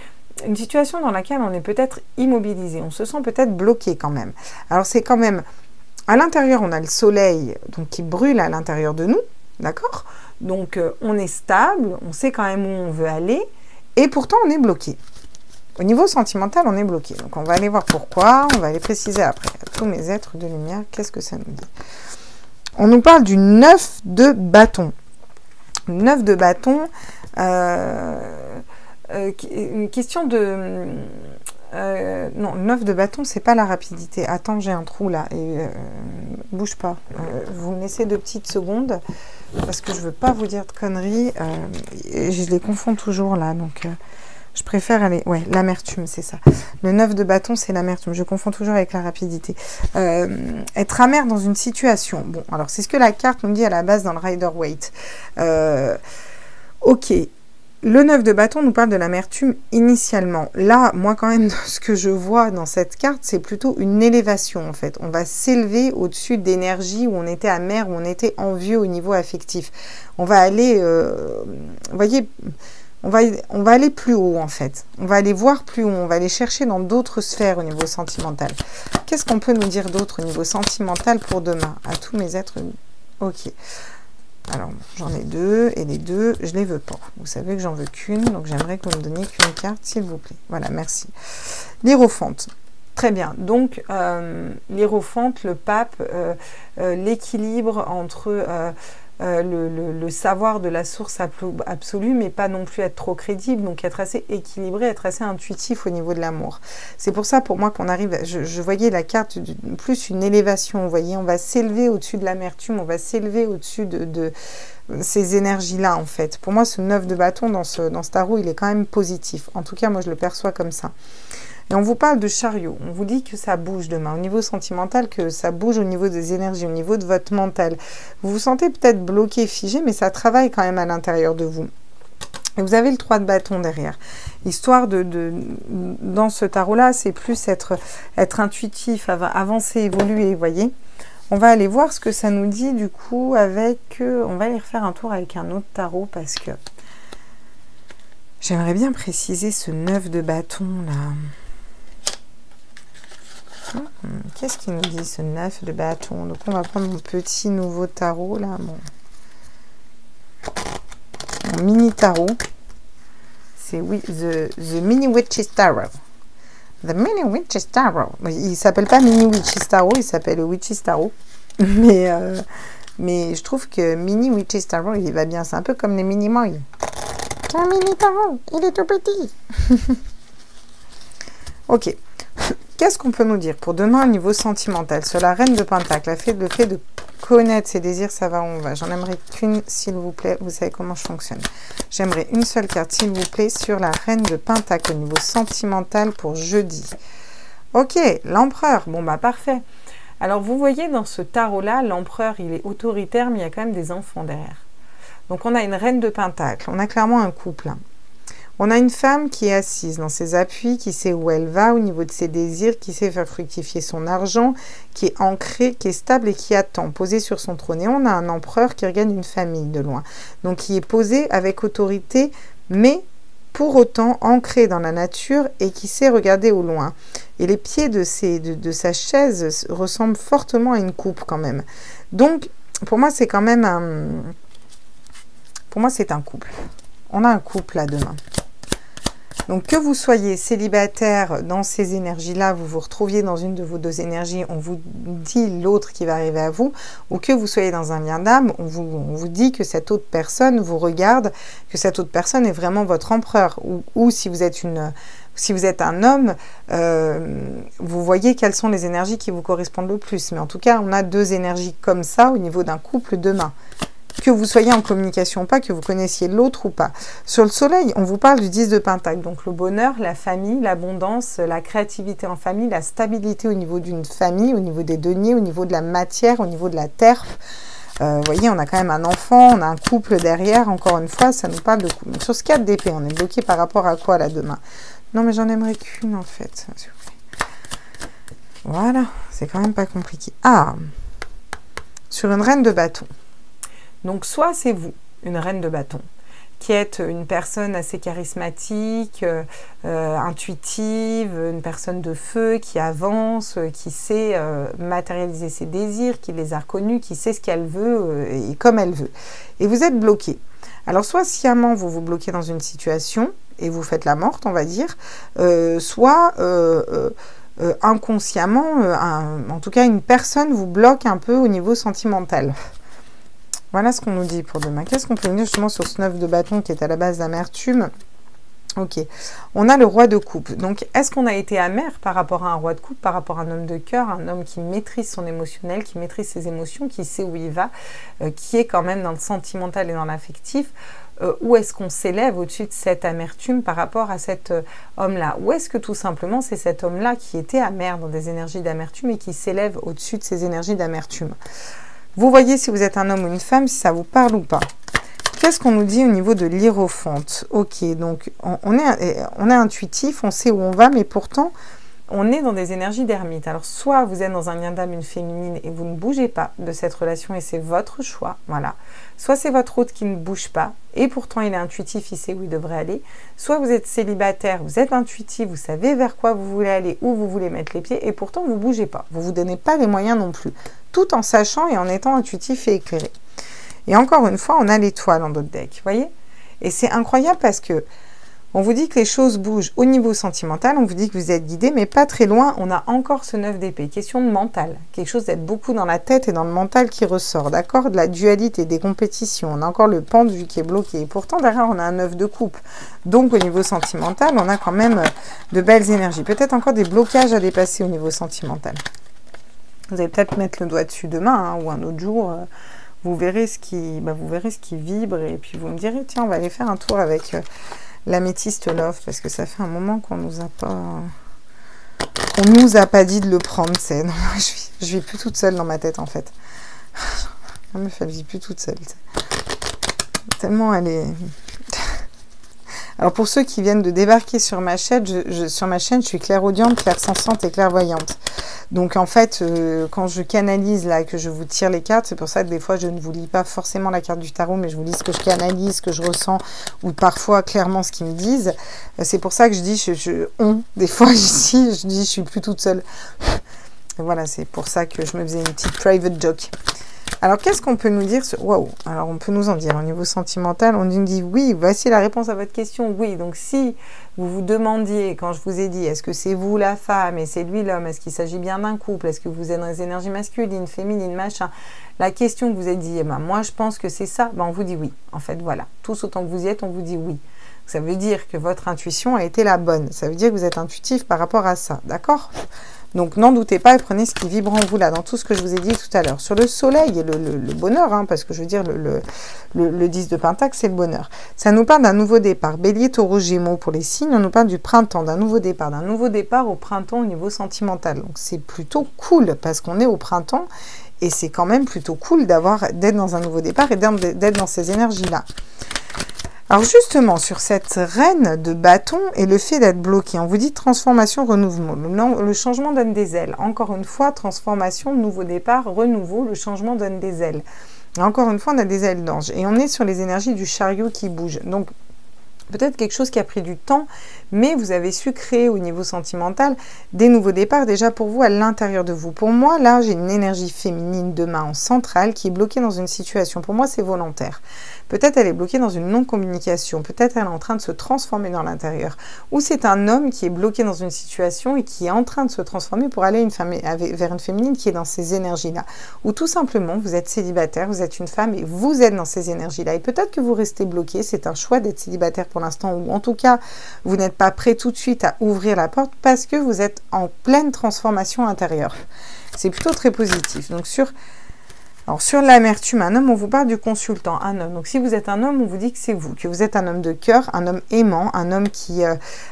Une situation dans laquelle on est peut-être immobilisé. On se sent peut-être bloqué quand même. Alors, c'est quand même... À l'intérieur, on a le soleil donc, qui brûle à l'intérieur de nous. D'accord? Donc, on est stable. On sait quand même où on veut aller. Et pourtant, on est bloqué. Au niveau sentimental, on est bloqué. Donc, on va aller voir pourquoi. On va aller préciser après. À tous mes êtres de lumière, qu'est-ce que ça nous dit? On nous parle du 9 de bâton. 9 de bâton, une question de... non, 9 de bâton, c'est pas la rapidité. Attends, j'ai un trou là. Bouge pas. Vous me laissez 2 petites secondes parce que je veux pas vous dire de conneries. Je les confonds toujours là, donc... je préfère aller... Ouais, l'amertume, c'est ça. Le 9 de bâton, c'est l'amertume. Je confonds toujours avec la rapidité. Être amer dans une situation. Bon, alors, c'est ce que la carte nous dit à la base dans le Rider-Waite. Ok. Le 9 de bâton nous parle de l'amertume initialement. Là, moi, quand même, ce que je vois dans cette carte, c'est plutôt une élévation, en fait. On va s'élever au-dessus d'énergie où on était amer, où on était envieux au niveau affectif. On va aller... vous voyez... On va aller plus haut, en fait. On va aller voir plus haut. On va aller chercher dans d'autres sphères au niveau sentimental. Qu'est-ce qu'on peut nous dire d'autre au niveau sentimental pour demain? À tous mes êtres... Ok. Alors, j'en ai 2. Et les 2, je les veux pas. Vous savez que j'en veux qu'une. Donc, j'aimerais que vous me donniez qu'une carte, s'il vous plaît. Voilà, merci. L'Hiérophante. Très bien. Donc, l'Hiérophante, le pape, l'équilibre entre... le savoir de la source absolue, mais pas non plus être trop crédible, donc être assez équilibré, être assez intuitif au niveau de l'amour. C'est pour ça, pour moi, qu'on arrive, je voyais la carte plus une élévation, vous voyez, on va s'élever au-dessus de l'amertume, on va s'élever au-dessus de ces énergies-là, en fait. Pour moi, ce 9 de bâton dans ce tarot, il est quand même positif. En tout cas, moi, je le perçois comme ça. Et on vous parle de chariot. On vous dit que ça bouge demain. Au niveau sentimental, que ça bouge au niveau des énergies, au niveau de votre mental. Vous vous sentez peut-être bloqué, figé, mais ça travaille quand même à l'intérieur de vous. Et vous avez le 3 de bâton derrière. Histoire dans ce tarot-là, c'est plus être intuitif, avancer, évoluer, vous voyez. On va aller voir ce que ça nous dit, du coup, avec... on va aller refaire un tour avec un autre tarot, parce que... j'aimerais bien préciser ce 9 de bâton, là. Qu'est-ce qu'il nous dit, ce 9 de bâton? Donc, on va prendre mon petit nouveau tarot, là. Mon mini tarot. C'est oui, the Mini Witch's Tarot. The Mini Witch's Tarot. Il ne s'appelle pas Mini Witch's Tarot, il s'appelle Witch's Tarot. Mais je trouve que Mini Witch's Tarot, il va bien. C'est un peu comme les mini moy. Un mini tarot, il est tout petit. Ok. Qu'est-ce qu'on peut nous dire pour demain au niveau sentimental? Sur la reine de pentacle, le fait de connaître ses désirs, ça va où on va. J'en aimerais qu'une, s'il vous plaît. Vous savez comment je fonctionne. J'aimerais une seule carte, s'il vous plaît, sur la reine de pentacle au niveau sentimental pour jeudi. Ok, l'empereur. Bon, bah parfait. Alors, vous voyez, dans ce tarot-là, l'empereur, il est autoritaire, mais il y a quand même des enfants derrière. Donc, on a une reine de pentacle. On a clairement un couple. On a une femme qui est assise dans ses appuis, qui sait où elle va au niveau de ses désirs, qui sait faire fructifier son argent, qui est ancrée, qui est stable et qui attend, posée sur son trône. Et on a un empereur qui regarde une famille de loin. Donc qui est posé avec autorité, mais pour autant ancré dans la nature et qui sait regarder au loin. Et les pieds de sa chaise ressemblent fortement à une coupe quand même. Donc, pour moi, c'est quand même un... Pour moi, c'est un couple. On a un couple là demain. Donc, que vous soyez célibataire dans ces énergies-là, vous vous retrouviez dans une de vos deux énergies, on vous dit l'autre qui va arriver à vous, ou que vous soyez dans un lien d'âme, on vous dit que cette autre personne vous regarde, que cette autre personne est vraiment votre empereur. Ou si vous êtes un homme, vous voyez quelles sont les énergies qui vous correspondent le plus. Mais en tout cas, on a deux énergies comme ça au niveau d'un couple demain. Que vous soyez en communication ou pas, que vous connaissiez l'autre ou pas. Sur le soleil, on vous parle du 10 de Pentacle. Donc le bonheur, la famille, l'abondance, la créativité en famille, la stabilité au niveau d'une famille, au niveau des deniers, au niveau de la matière, au niveau de la terre. Vous voyez, on a quand même un enfant, on a un couple derrière. Encore une fois, ça nous parle de couple. Sur ce 4 d'épée, on est bloqué par rapport à quoi là demain? Non, mais j'en aimerais qu'une en fait. Voilà, c'est quand même pas compliqué. Ah, sur une reine de bâton. Donc, soit c'est vous, une reine de bâton, qui êtes une personne assez charismatique, intuitive, une personne de feu, qui avance, qui sait matérialiser ses désirs, qui les a reconnus, qui sait ce qu'elle veut et comme elle veut. Et vous êtes bloqué. Alors, soit sciemment, vous vous bloquez dans une situation et vous faites la morte, on va dire, soit... inconsciemment, en tout cas, une personne vous bloque un peu au niveau sentimental. Voilà ce qu'on nous dit pour demain. Qu'est-ce qu'on peut nous dire justement sur ce 9 de bâton qui est à la base d'amertume? Ok. On a le roi de coupe. Donc, est-ce qu'on a été amer par rapport à un roi de coupe, par rapport à un homme de cœur, un homme qui maîtrise son émotionnel, qui maîtrise ses émotions, qui sait où il va, qui est quand même dans le sentimental et dans l'affectif? Ou est-ce qu'on s'élève au-dessus de cette amertume par rapport à cet homme-là? Ou est-ce que tout simplement c'est cet homme-là qui était amer dans des énergies d'amertume et qui s'élève au-dessus de ces énergies d'amertume? Vous voyez si vous êtes un homme ou une femme, si ça vous parle ou pas. Qu'est-ce qu'on nous dit au niveau de l'hiérophante? Ok, donc on est intuitif, on sait où on va, mais pourtant, on est dans des énergies d'ermite. Alors, soit vous êtes dans un lien d'âme, une féminine, et vous ne bougez pas de cette relation, et c'est votre choix, voilà. Soit c'est votre hôte qui ne bouge pas, et pourtant il est intuitif, il sait où il devrait aller. Soit vous êtes célibataire, vous êtes intuitif, vous savez vers quoi vous voulez aller, où vous voulez mettre les pieds, et pourtant vous ne bougez pas. Vous ne vous donnez pas les moyens non plus, tout en sachant et en étant intuitif et éclairé. Et encore une fois, on a l'étoile en d'autres decks, voyez? Et c'est incroyable parce que on vous dit que les choses bougent au niveau sentimental, on vous dit que vous êtes guidé, mais pas très loin, on a encore ce 9 d'épée. Question de mental, quelque chose d'être beaucoup dans la tête et dans le mental qui ressort, d'accord? De la dualité, des compétitions, on a encore le pendu qui est bloqué. Et pourtant, derrière, on a un 9 de coupe. Donc, au niveau sentimental, on a quand même de belles énergies. Peut-être encore des blocages à dépasser au niveau sentimental. Vous allez peut-être mettre le doigt dessus demain, hein, ou un autre jour. Vous verrez ce qui vibre et puis vous me direz, tiens, on va aller faire un tour avec... l'améthyste love, parce que ça fait un moment qu'on nous a pas dit de le prendre. C'est non, je vis plus toute seule dans ma tête en fait. La meuf elle vit plus toute seule. Tellement elle est. Alors pour ceux qui viennent de débarquer sur ma chaîne, je suis clairaudiente, clairsentiente et clairvoyante. Donc en fait, quand je canalise là, que je vous tire les cartes, c'est pour ça que des fois je ne vous lis pas forcément la carte du tarot, mais je vous lis ce que je canalise, ce que je ressens, ou parfois clairement ce qu'ils me disent. C'est pour ça que je dis, des fois ici, je dis je suis plus toute seule. Et voilà, c'est pour ça que je me faisais une petite private joke. Alors, qu'est-ce qu'on peut nous dire? Waouh! Alors, on peut nous en dire au niveau sentimental. On nous dit oui, voici la réponse à votre question. Oui, donc si vous vous demandiez, quand je vous ai dit, est-ce que c'est vous la femme et c'est lui l'homme? Est-ce qu'il s'agit bien d'un couple? Est-ce que vous êtes dans les énergies masculines, féminines, machin? La question que vous avez dit, moi je pense que c'est ça, on vous dit oui. En fait, voilà. Tous autant que vous y êtes, on vous dit oui. Ça veut dire que votre intuition a été la bonne. Ça veut dire que vous êtes intuitif par rapport à ça. D'accord? Donc, n'en doutez pas et prenez ce qui vibre en vous là, dans tout ce que je vous ai dit tout à l'heure. Sur le soleil et le bonheur, hein, parce que je veux dire, le 10 de Pentacle, c'est le bonheur. Ça nous parle d'un nouveau départ. Bélier, Taureau, Gémeaux pour les signes. On nous parle du printemps, d'un nouveau départ au printemps au niveau sentimental. Donc, c'est plutôt cool parce qu'on est au printemps et c'est quand même plutôt cool d'être dans un nouveau départ et d'être dans ces énergies-là. Alors justement, sur cette reine de bâton et le fait d'être bloqué, on vous dit transformation, renouveau. Le changement donne des ailes. Encore une fois, transformation, nouveau départ, renouveau, le changement donne des ailes. Et encore une fois, on a des ailes d'ange. Et on est sur les énergies du chariot qui bouge. Donc, peut-être quelque chose qui a pris du temps, mais vous avez su créer au niveau sentimental des nouveaux départs déjà pour vous à l'intérieur de vous. Pour moi, là, j'ai une énergie féminine de main en centrale qui est bloquée dans une situation. Pour moi, c'est volontaire. Peut-être elle est bloquée dans une non-communication. Peut-être elle est en train de se transformer dans l'intérieur. Ou c'est un homme qui est bloqué dans une situation et qui est en train de se transformer pour aller vers une féminine qui est dans ces énergies-là. Ou tout simplement, vous êtes célibataire, vous êtes une femme et vous êtes dans ces énergies-là. Et peut-être que vous restez bloqué. C'est un choix d'être célibataire pour l'instant. Ou en tout cas, vous n'êtes pas prêt tout de suite à ouvrir la porte parce que vous êtes en pleine transformation intérieure. C'est plutôt très positif. Donc sur l'amertume, un homme, on vous parle du consultant, un homme. Donc si vous êtes un homme, on vous dit que c'est vous, que vous êtes un homme de cœur, un homme aimant, un homme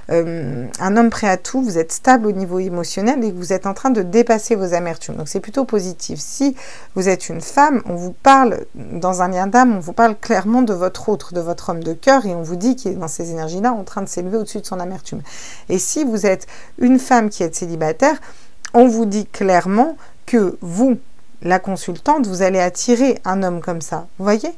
un homme prêt à tout, vous êtes stable au niveau émotionnel et que vous êtes en train de dépasser vos amertumes. Donc c'est plutôt positif. Si vous êtes une femme, on vous parle, dans un lien d'âme, on vous parle clairement de votre autre, de votre homme de cœur et on vous dit qu'il est dans ces énergies-là en train de s'élever au-dessus de son amertume. Et si vous êtes une femme qui est célibataire, on vous dit clairement que vous, la consultante, vous allez attirer un homme comme ça. Vous voyez?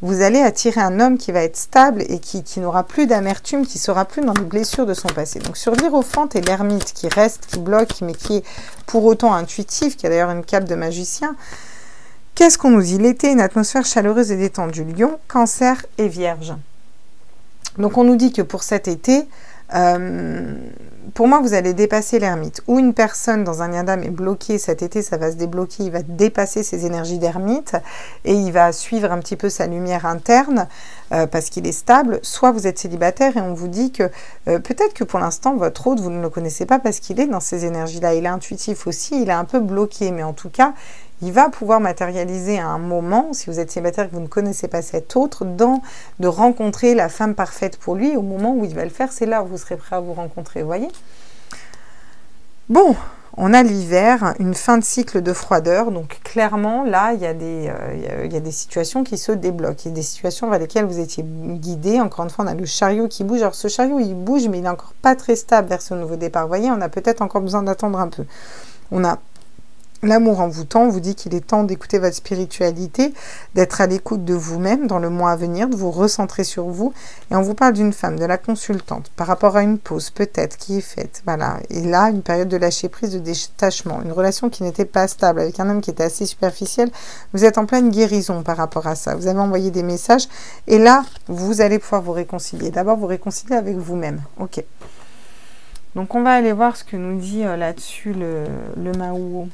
Vous allez attirer un homme qui va être stable et qui n'aura plus d'amertume, qui ne sera plus dans les blessures de son passé. Donc sur l'Hiérophante et l'ermite qui reste, qui bloque, mais qui est pour autant intuitif, qui a d'ailleurs une cape de magicien, qu'est-ce qu'on nous dit? L'été, une atmosphère chaleureuse et détendue. Lion, Cancer et Vierge. Donc on nous dit que pour cet été, pour moi, vous allez dépasser l'ermite. Ou une personne dans un lien d'âme est bloquée, cet été, ça va se débloquer, il va dépasser ses énergies d'ermite et il va suivre un petit peu sa lumière interne parce qu'il est stable. Soit vous êtes célibataire et on vous dit que peut-être que pour l'instant, votre hôte, vous ne le connaissez pas parce qu'il est dans ces énergies-là. Il est intuitif aussi, il est un peu bloqué, mais en tout cas, il va pouvoir matérialiser à un moment, si vous êtes célibataire et que vous ne connaissez pas cet autre, de rencontrer la femme parfaite pour lui. Au moment où il va le faire, c'est là où vous serez prêt à vous rencontrer, vous voyez? Bon, on a l'hiver, une fin de cycle de froideur. Donc clairement, là, il y a des situations qui se débloquent. Il y a des situations vers lesquelles vous étiez guidé. Encore une fois, on a le chariot qui bouge. Alors ce chariot, il bouge, mais il n'est encore pas très stable vers ce nouveau départ. Vous voyez, on a peut-être encore besoin d'attendre un peu. On a l'amour envoûtant, on vous dit qu'il est temps d'écouter votre spiritualité, d'être à l'écoute de vous-même dans le mois à venir, de vous recentrer sur vous. Et on vous parle d'une femme, de la consultante, par rapport à une pause peut-être qui est faite. Voilà. Et là, une période de lâcher-prise, de détachement, une relation qui n'était pas stable, avec un homme qui était assez superficiel. Vous êtes en pleine guérison par rapport à ça. Vous avez envoyé des messages et là, vous allez pouvoir vous réconcilier. D'abord, vous réconcilier avec vous-même. Ok. Donc, on va aller voir ce que nous dit là-dessus le Maouo.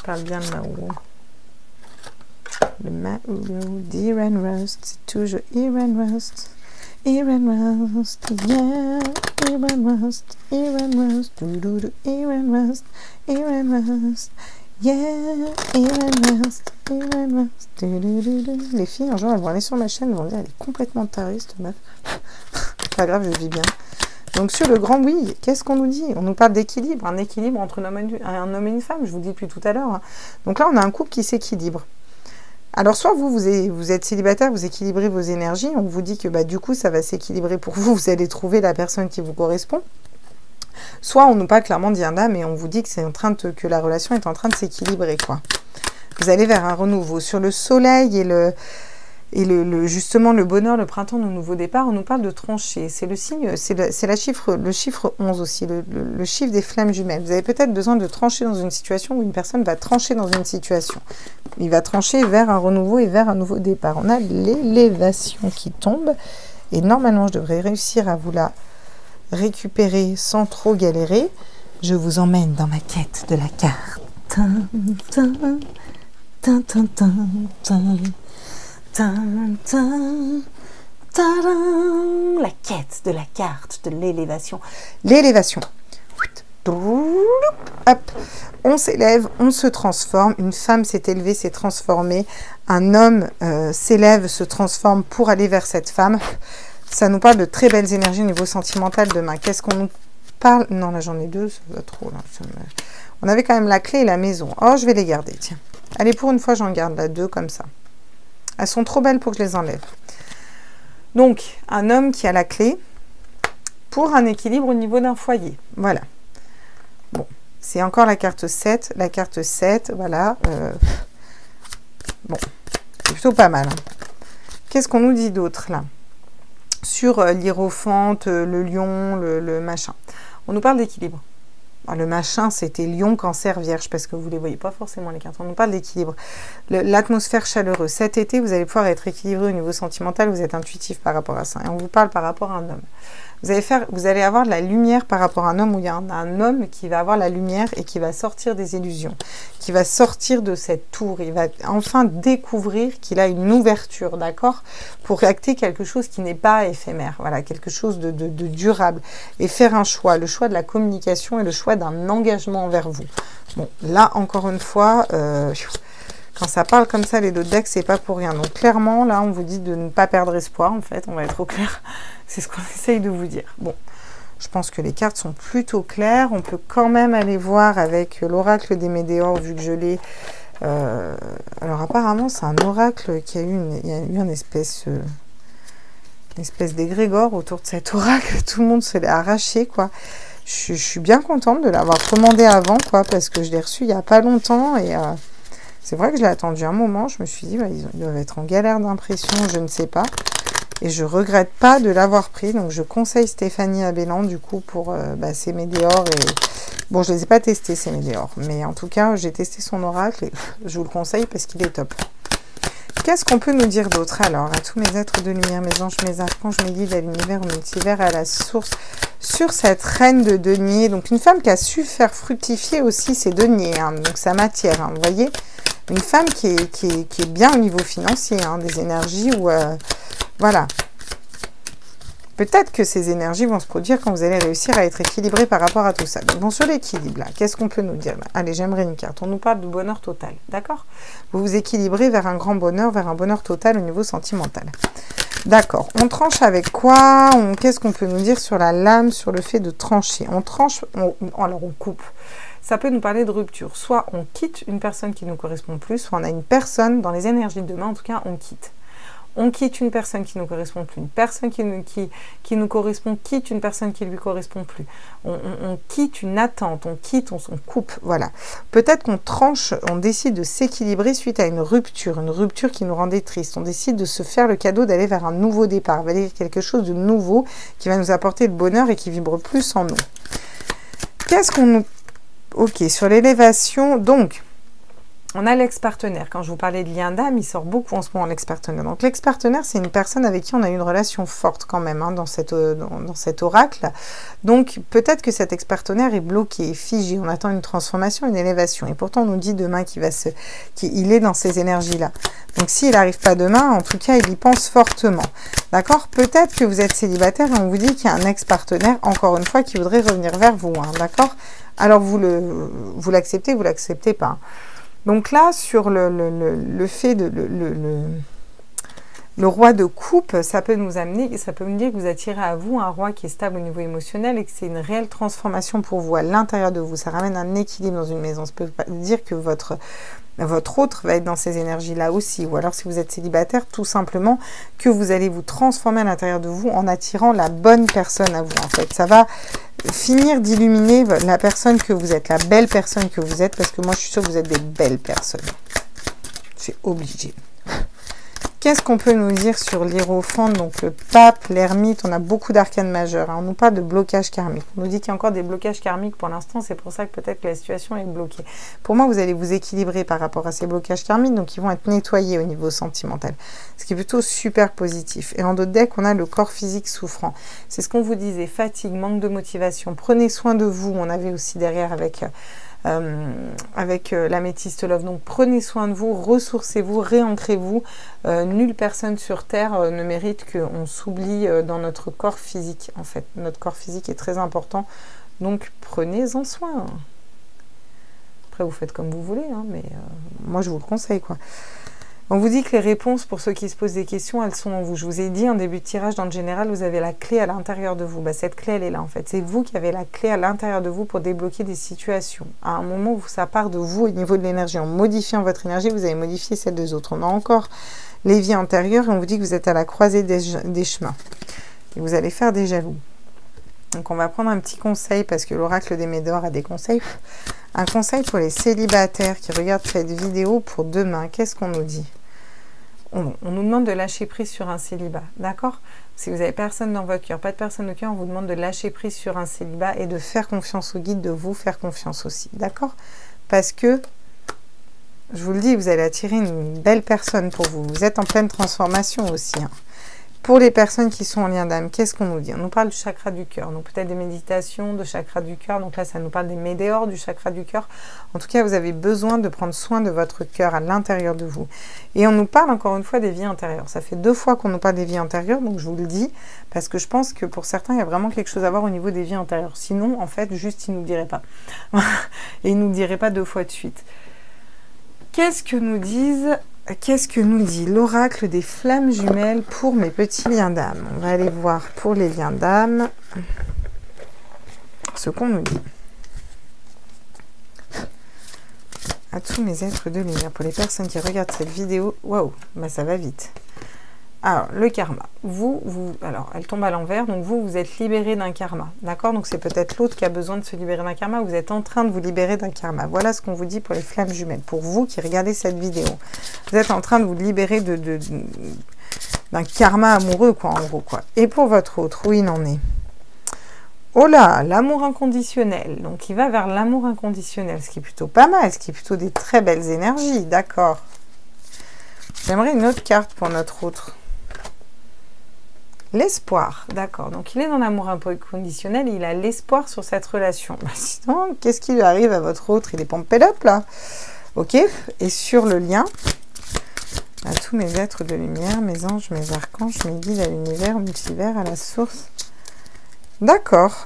Parle bien de Maouo. Le Maouo d'Iran Rust, c'est toujours Iran Rust. Iran Rust, yeah. Iran Rust, Iran Rust. Iran Rust, Iran Rust. Yeah, Iran Rust, Iran Rust. Les filles, un jour, elles vont aller sur ma chaîne, elles vont dire, elle est complètement tarée, cette meuf. Pas grave, je vis bien. Donc sur le grand oui, qu'est-ce qu'on nous dit? On nous parle d'équilibre, un équilibre entre un homme et une femme, je vous dis depuis tout à l'heure. Donc là, on a un couple qui s'équilibre. Alors soit vous êtes célibataire, vous équilibrez vos énergies, on vous dit que du coup, ça va s'équilibrer pour vous, vous allez trouver la personne qui vous correspond. Soit on nous parle clairement d'Yanda, mais on vous dit que, que la relation est en train de s'équilibrer, quoi. Vous allez vers un renouveau. Sur le soleil et justement le bonheur, le printemps, le nouveau départ, on nous parle de trancher. C'est le signe, c'est le chiffre 11 aussi, le chiffre des flammes jumelles. Vous avez peut-être besoin de trancher dans une situation où une personne va trancher dans une situation. Il va trancher vers un renouveau et vers un nouveau départ. On a l'élévation qui tombe et normalement je devrais réussir à vous la récupérer sans trop galérer. Je vous emmène dans ma quête de la carte. La quête de la carte de l'élévation. L'élévation. Hop. On s'élève, on se transforme. Une femme s'est élevée, s'est transformée. Un homme s'élève, se transforme pour aller vers cette femme. Ça nous parle de très belles énergies au niveau sentimental demain. Qu'est-ce qu'on nous parle? Non, là j'en ai deux, ça va trop. Là. On avait quand même la clé et la maison. Oh, je vais les garder, tiens. Allez, pour une fois, j'en garde là deux comme ça. Elles sont trop belles pour que je les enlève. Donc, un homme qui a la clé pour un équilibre au niveau d'un foyer. Voilà. Bon, c'est encore la carte 7. La carte 7, voilà. Bon, c'est plutôt pas mal. Hein. Qu'est-ce qu'on nous dit d'autre, là? Sur l'hiérophante, le lion, le machin. On nous parle d'équilibre. Le machin, c'était lion, cancer, vierge, parce que vous ne les voyez pas forcément, les cartes. On nous parle d'équilibre. L'atmosphère chaleureuse. Cet été, vous allez pouvoir être équilibré au niveau sentimental. Vous êtes intuitif par rapport à ça. Et on vous parle par rapport à un homme. Vous allez avoir de la lumière par rapport à un homme, où il y a un homme qui va avoir la lumière et qui va sortir des illusions, qui va sortir de cette tour. Il va enfin découvrir qu'il a une ouverture, d'accord, pour acter quelque chose qui n'est pas éphémère, voilà, quelque chose de durable, et faire un choix, le choix de la communication et le choix d'un engagement envers vous. Bon, là, encore une fois, quand ça parle comme ça, les deux decks, c'est pas pour rien. Donc, clairement, là, on vous dit de ne pas perdre espoir, en fait, on va être au clair. C'est ce qu'on essaye de vous dire. Bon, je pense que les cartes sont plutôt claires. On peut quand même aller voir avec l'oracle des Médéors, vu que je l'ai. Alors, apparemment, c'est un oracle qui a eu une espèce d'égrégore autour de cet oracle. Tout le monde se l'est arraché, quoi. Je suis bien contente de l'avoir commandé avant, quoi, parce que je l'ai reçu il n'y a pas longtemps. Et c'est vrai que je l'ai attendu un moment. Je me suis dit, bah, ils doivent être en galère d'impression, je ne sais pas. Et je regrette pas de l'avoir pris. Donc, je conseille Stéphanie Abellan, du coup, pour ces Médéors. Et bon, je ne les ai pas testés, ces Médéors. Mais en tout cas, j'ai testé son oracle. Et je vous le conseille parce qu'il est top. Qu'est-ce qu'on peut nous dire d'autre? Alors, à tous mes êtres de lumière, mes anges, mes archanges, mes guides, à l'univers, au multivers, à la source, sur cette reine de denier. Donc, une femme qui a su faire fructifier aussi ses deniers, hein, donc sa matière, hein, vous voyez. Une femme qui est bien au niveau financier, hein, des énergies où... voilà. Peut-être que ces énergies vont se produire quand vous allez réussir à être équilibré par rapport à tout ça. Donc, bon, sur l'équilibre, là, qu'est-ce qu'on peut nous dire là? Allez, j'aimerais une carte. On nous parle de bonheur total, d'accord? Vous vous équilibrez vers un grand bonheur, vers un bonheur total au niveau sentimental. D'accord. On tranche avec quoi? Qu'est-ce qu'on peut nous dire sur la lame, sur le fait de trancher? On tranche, alors on coupe. Ça peut nous parler de rupture. Soit on quitte une personne qui ne nous correspond plus, soit on a une personne, dans les énergies de demain, en tout cas, on quitte. On quitte une personne qui ne nous correspond plus. Une personne qui nous correspond quitte une personne qui ne lui correspond plus. On quitte une attente, on quitte, on coupe, voilà. Peut-être qu'on tranche, on décide de s'équilibrer suite à une rupture qui nous rendait triste. On décide de se faire le cadeau d'aller vers un nouveau départ, vers quelque chose de nouveau qui va nous apporter le bonheur et qui vibre plus en nous. Qu'est-ce qu'on nous... Ok, sur l'élévation, donc... On a l'ex-partenaire. Quand je vous parlais de lien d'âme, il sort beaucoup en ce moment, l'ex-partenaire. Donc, l'ex-partenaire, c'est une personne avec qui on a eu une relation forte quand même, hein, dans cet oracle. Donc, peut-être que cet ex-partenaire est bloqué, est figé. On attend une transformation, une élévation. Et pourtant, on nous dit demain qu'il est dans ces énergies-là. Donc, s'il n'arrive pas demain, en tout cas, il y pense fortement. D'accord? Peut-être que vous êtes célibataire et on vous dit qu'il y a un ex-partenaire, encore une fois, qui voudrait revenir vers vous. Hein, d'accord? Alors, vous l'acceptez, vous l'acceptez pas. Donc là, sur le fait de le roi de coupe, ça peut nous amener, ça peut nous dire que vous attirez à vous un roi qui est stable au niveau émotionnel et que c'est une réelle transformation pour vous à l'intérieur de vous. Ça ramène un équilibre dans une maison. Ça peut dire que votre autre va être dans ces énergies-là aussi. Ou alors, si vous êtes célibataire, tout simplement que vous allez vous transformer à l'intérieur de vous en attirant la bonne personne à vous. En fait, ça va finir d'illuminer la personne que vous êtes, la belle personne que vous êtes, parce que moi, je suis sûre que vous êtes des belles personnes. C'est obligé. Qu'est-ce qu'on peut nous dire sur l'hiérophante? Donc le pape, l'ermite, on a beaucoup d'arcanes majeures. Hein. On nous parle de blocage karmique. On nous dit qu'il y a encore des blocages karmiques pour l'instant. C'est pour ça que peut-être que la situation est bloquée. Pour moi, vous allez vous équilibrer par rapport à ces blocages karmiques. Donc ils vont être nettoyés au niveau sentimental. Ce qui est plutôt super positif. Et en d'autres decks, on a le corps physique souffrant. C'est ce qu'on vous disait. Fatigue, manque de motivation. Prenez soin de vous. On avait aussi derrière avec l'améthyste love. Donc prenez soin de vous, ressourcez-vous, réancrez-vous. Nulle personne sur Terre ne mérite qu'on s'oublie dans notre corps physique. En fait, notre corps physique est très important. Donc prenez-en soin. Après, vous faites comme vous voulez, hein, mais moi, je vous le conseille, quoi. On vous dit que les réponses, pour ceux qui se posent des questions, elles sont en vous. Je vous ai dit en début de tirage, dans le général, vous avez la clé à l'intérieur de vous. Bah, cette clé, elle est là, en fait. C'est vous qui avez la clé à l'intérieur de vous pour débloquer des situations. À un moment où ça part de vous au niveau de l'énergie. En modifiant votre énergie, vous allez modifier celle des autres. On a encore les vies antérieures et on vous dit que vous êtes à la croisée des chemins. Et vous allez faire des jaloux. Donc on va prendre un petit conseil parce que l'oracle des Médors a des conseils. Un conseil pour les célibataires qui regardent cette vidéo pour demain. Qu'est-ce qu'on nous dit? On nous demande de lâcher prise sur un célibat, d'accord? Si vous n'avez personne dans votre cœur, pas de personne au cœur, on vous demande de lâcher prise sur un célibat et de faire confiance au guide, de vous faire confiance aussi, d'accord? Parce que, je vous le dis, vous allez attirer une belle personne pour vous. Vous êtes en pleine transformation aussi, hein. Pour les personnes qui sont en lien d'âme, qu'est-ce qu'on nous dit? On nous parle du chakra du cœur, donc peut-être des méditations de chakra du cœur. Donc là, ça nous parle des météores du chakra du cœur. En tout cas, vous avez besoin de prendre soin de votre cœur à l'intérieur de vous. Et on nous parle encore une fois des vies antérieures. Ça fait 2 fois qu'on nous parle des vies antérieures, donc je vous le dis, parce que je pense que pour certains, il y a vraiment quelque chose à voir au niveau des vies antérieures. Sinon, en fait, juste, ils ne nous diraient pas. Et ils ne nous diraient pas 2 fois de suite. Qu'est-ce que nous disent... Qu'est-ce que nous dit l'oracle des flammes jumelles pour mes petits liens d'âme? On va aller voir pour les liens d'âme ce qu'on nous dit. À tous mes êtres de lumière, pour les personnes qui regardent cette vidéo, waouh, bah ça va vite. Alors, le karma. Alors, elle tombe à l'envers, donc vous êtes libéré d'un karma. D'accord? Donc, c'est peut-être l'autre qui a besoin de se libérer d'un karma. Vous êtes en train de vous libérer d'un karma. Voilà ce qu'on vous dit pour les flammes jumelles. Pour vous qui regardez cette vidéo. Vous êtes en train de vous libérer d'un karma amoureux, quoi, en gros, quoi. Et pour votre autre, où il en est? Oh là, l'amour inconditionnel. Donc, il va vers l'amour inconditionnel, ce qui est plutôt pas mal, ce qui est plutôt des très belles énergies. D'accord. J'aimerais une autre carte pour notre autre. L'espoir, d'accord. Donc, il est dans l'amour inconditionnel et il a l'espoir sur cette relation. Bah, sinon, qu'est-ce qui lui arrive à votre autre? Il est pompé up, là. Ok. Et sur le lien, à tous mes êtres de lumière, mes anges, mes archanges, mes guides à l'univers, au multivers, à la source. D'accord.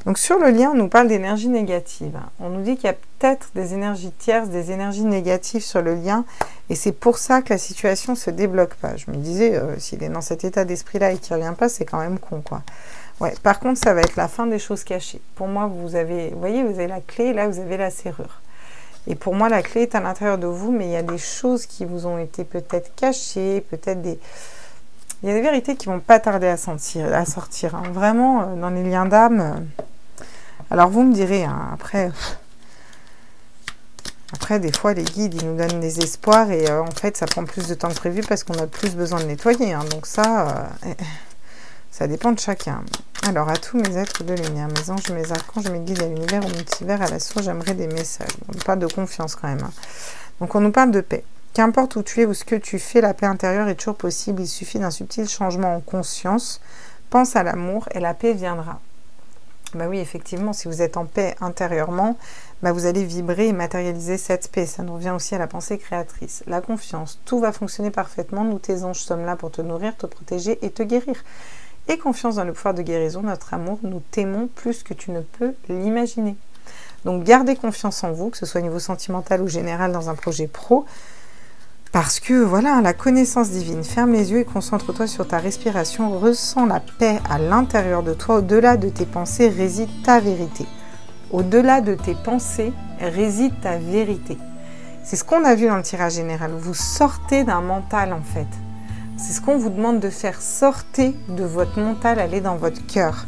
Donc, sur le lien, on nous parle d'énergie négative. On nous dit qu'il y a peut-être des énergies tierces, des énergies négatives sur le lien. Et c'est pour ça que la situation ne se débloque pas. Je me disais, s'il est dans cet état d'esprit-là et qu'il ne revient pas, c'est quand même con, quoi. Ouais. Par contre, ça va être la fin des choses cachées. Pour moi, vous voyez, vous avez la clé, là, vous avez la serrure. Et pour moi, la clé est à l'intérieur de vous, mais il y a des choses qui vous ont été peut-être cachées, peut-être des... Il y a des vérités qui ne vont pas tarder à sortir. Hein. Vraiment, dans les liens d'âme... Alors, vous me direz, hein, après, des fois, les guides, ils nous donnent des espoirs et en fait, ça prend plus de temps que prévu parce qu'on a plus besoin de nettoyer. Hein. Donc ça dépend de chacun. Alors, à tous mes êtres de lumière, mes anges, mes archanges, mes guides à l'univers, au multivers, à la source, j'aimerais des messages. On nous parle de confiance quand même. Hein. Donc, on nous parle de paix. Qu'importe où tu es ou ce que tu fais, la paix intérieure est toujours possible. Il suffit d'un subtil changement en conscience. Pense à l'amour et la paix viendra. Bah oui, effectivement, si vous êtes en paix intérieurement, bah vous allez vibrer et matérialiser cette paix. Ça nous revient aussi à la pensée créatrice. La confiance, tout va fonctionner parfaitement. Nous, tes anges, sommes là pour te nourrir, te protéger et te guérir. Et confiance dans le pouvoir de guérison, notre amour, nous t'aimons plus que tu ne peux l'imaginer. Donc, gardez confiance en vous, que ce soit au niveau sentimental ou général dans un projet pro. Parce que, voilà, la connaissance divine, ferme les yeux et concentre-toi sur ta respiration, ressens la paix à l'intérieur de toi, au-delà de tes pensées réside ta vérité. Au-delà de tes pensées réside ta vérité. C'est ce qu'on a vu dans le tirage général, vous sortez d'un mental en fait. C'est ce qu'on vous demande de faire, sortez de votre mental, allez dans votre cœur.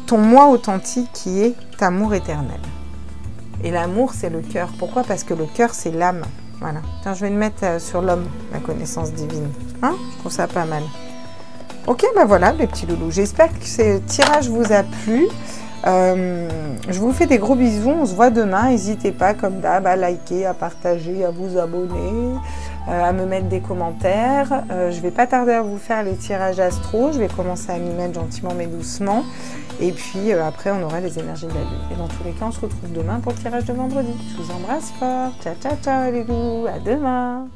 Ton moi authentique qui est amour éternel. Et l'amour c'est le cœur, pourquoi? Parce que le cœur c'est l'âme. Voilà. Tiens, je vais le mettre sur l'homme, la connaissance divine. Hein? Je trouve ça pas mal. Ok, ben voilà, les petits loulous. J'espère que ce tirage vous a plu. Je vous fais des gros bisous. On se voit demain. N'hésitez pas, comme d'hab, à liker, à partager, à vous abonner, à me mettre des commentaires. Je vais pas tarder à vous faire les tirages astro. Je vais commencer à m'y mettre gentiment mais doucement. Et puis après, on aura les énergies de la lune. Et dans tous les cas, on se retrouve demain pour le tirage de vendredi. Je vous embrasse fort. Ciao, ciao, ciao, les loups. À demain.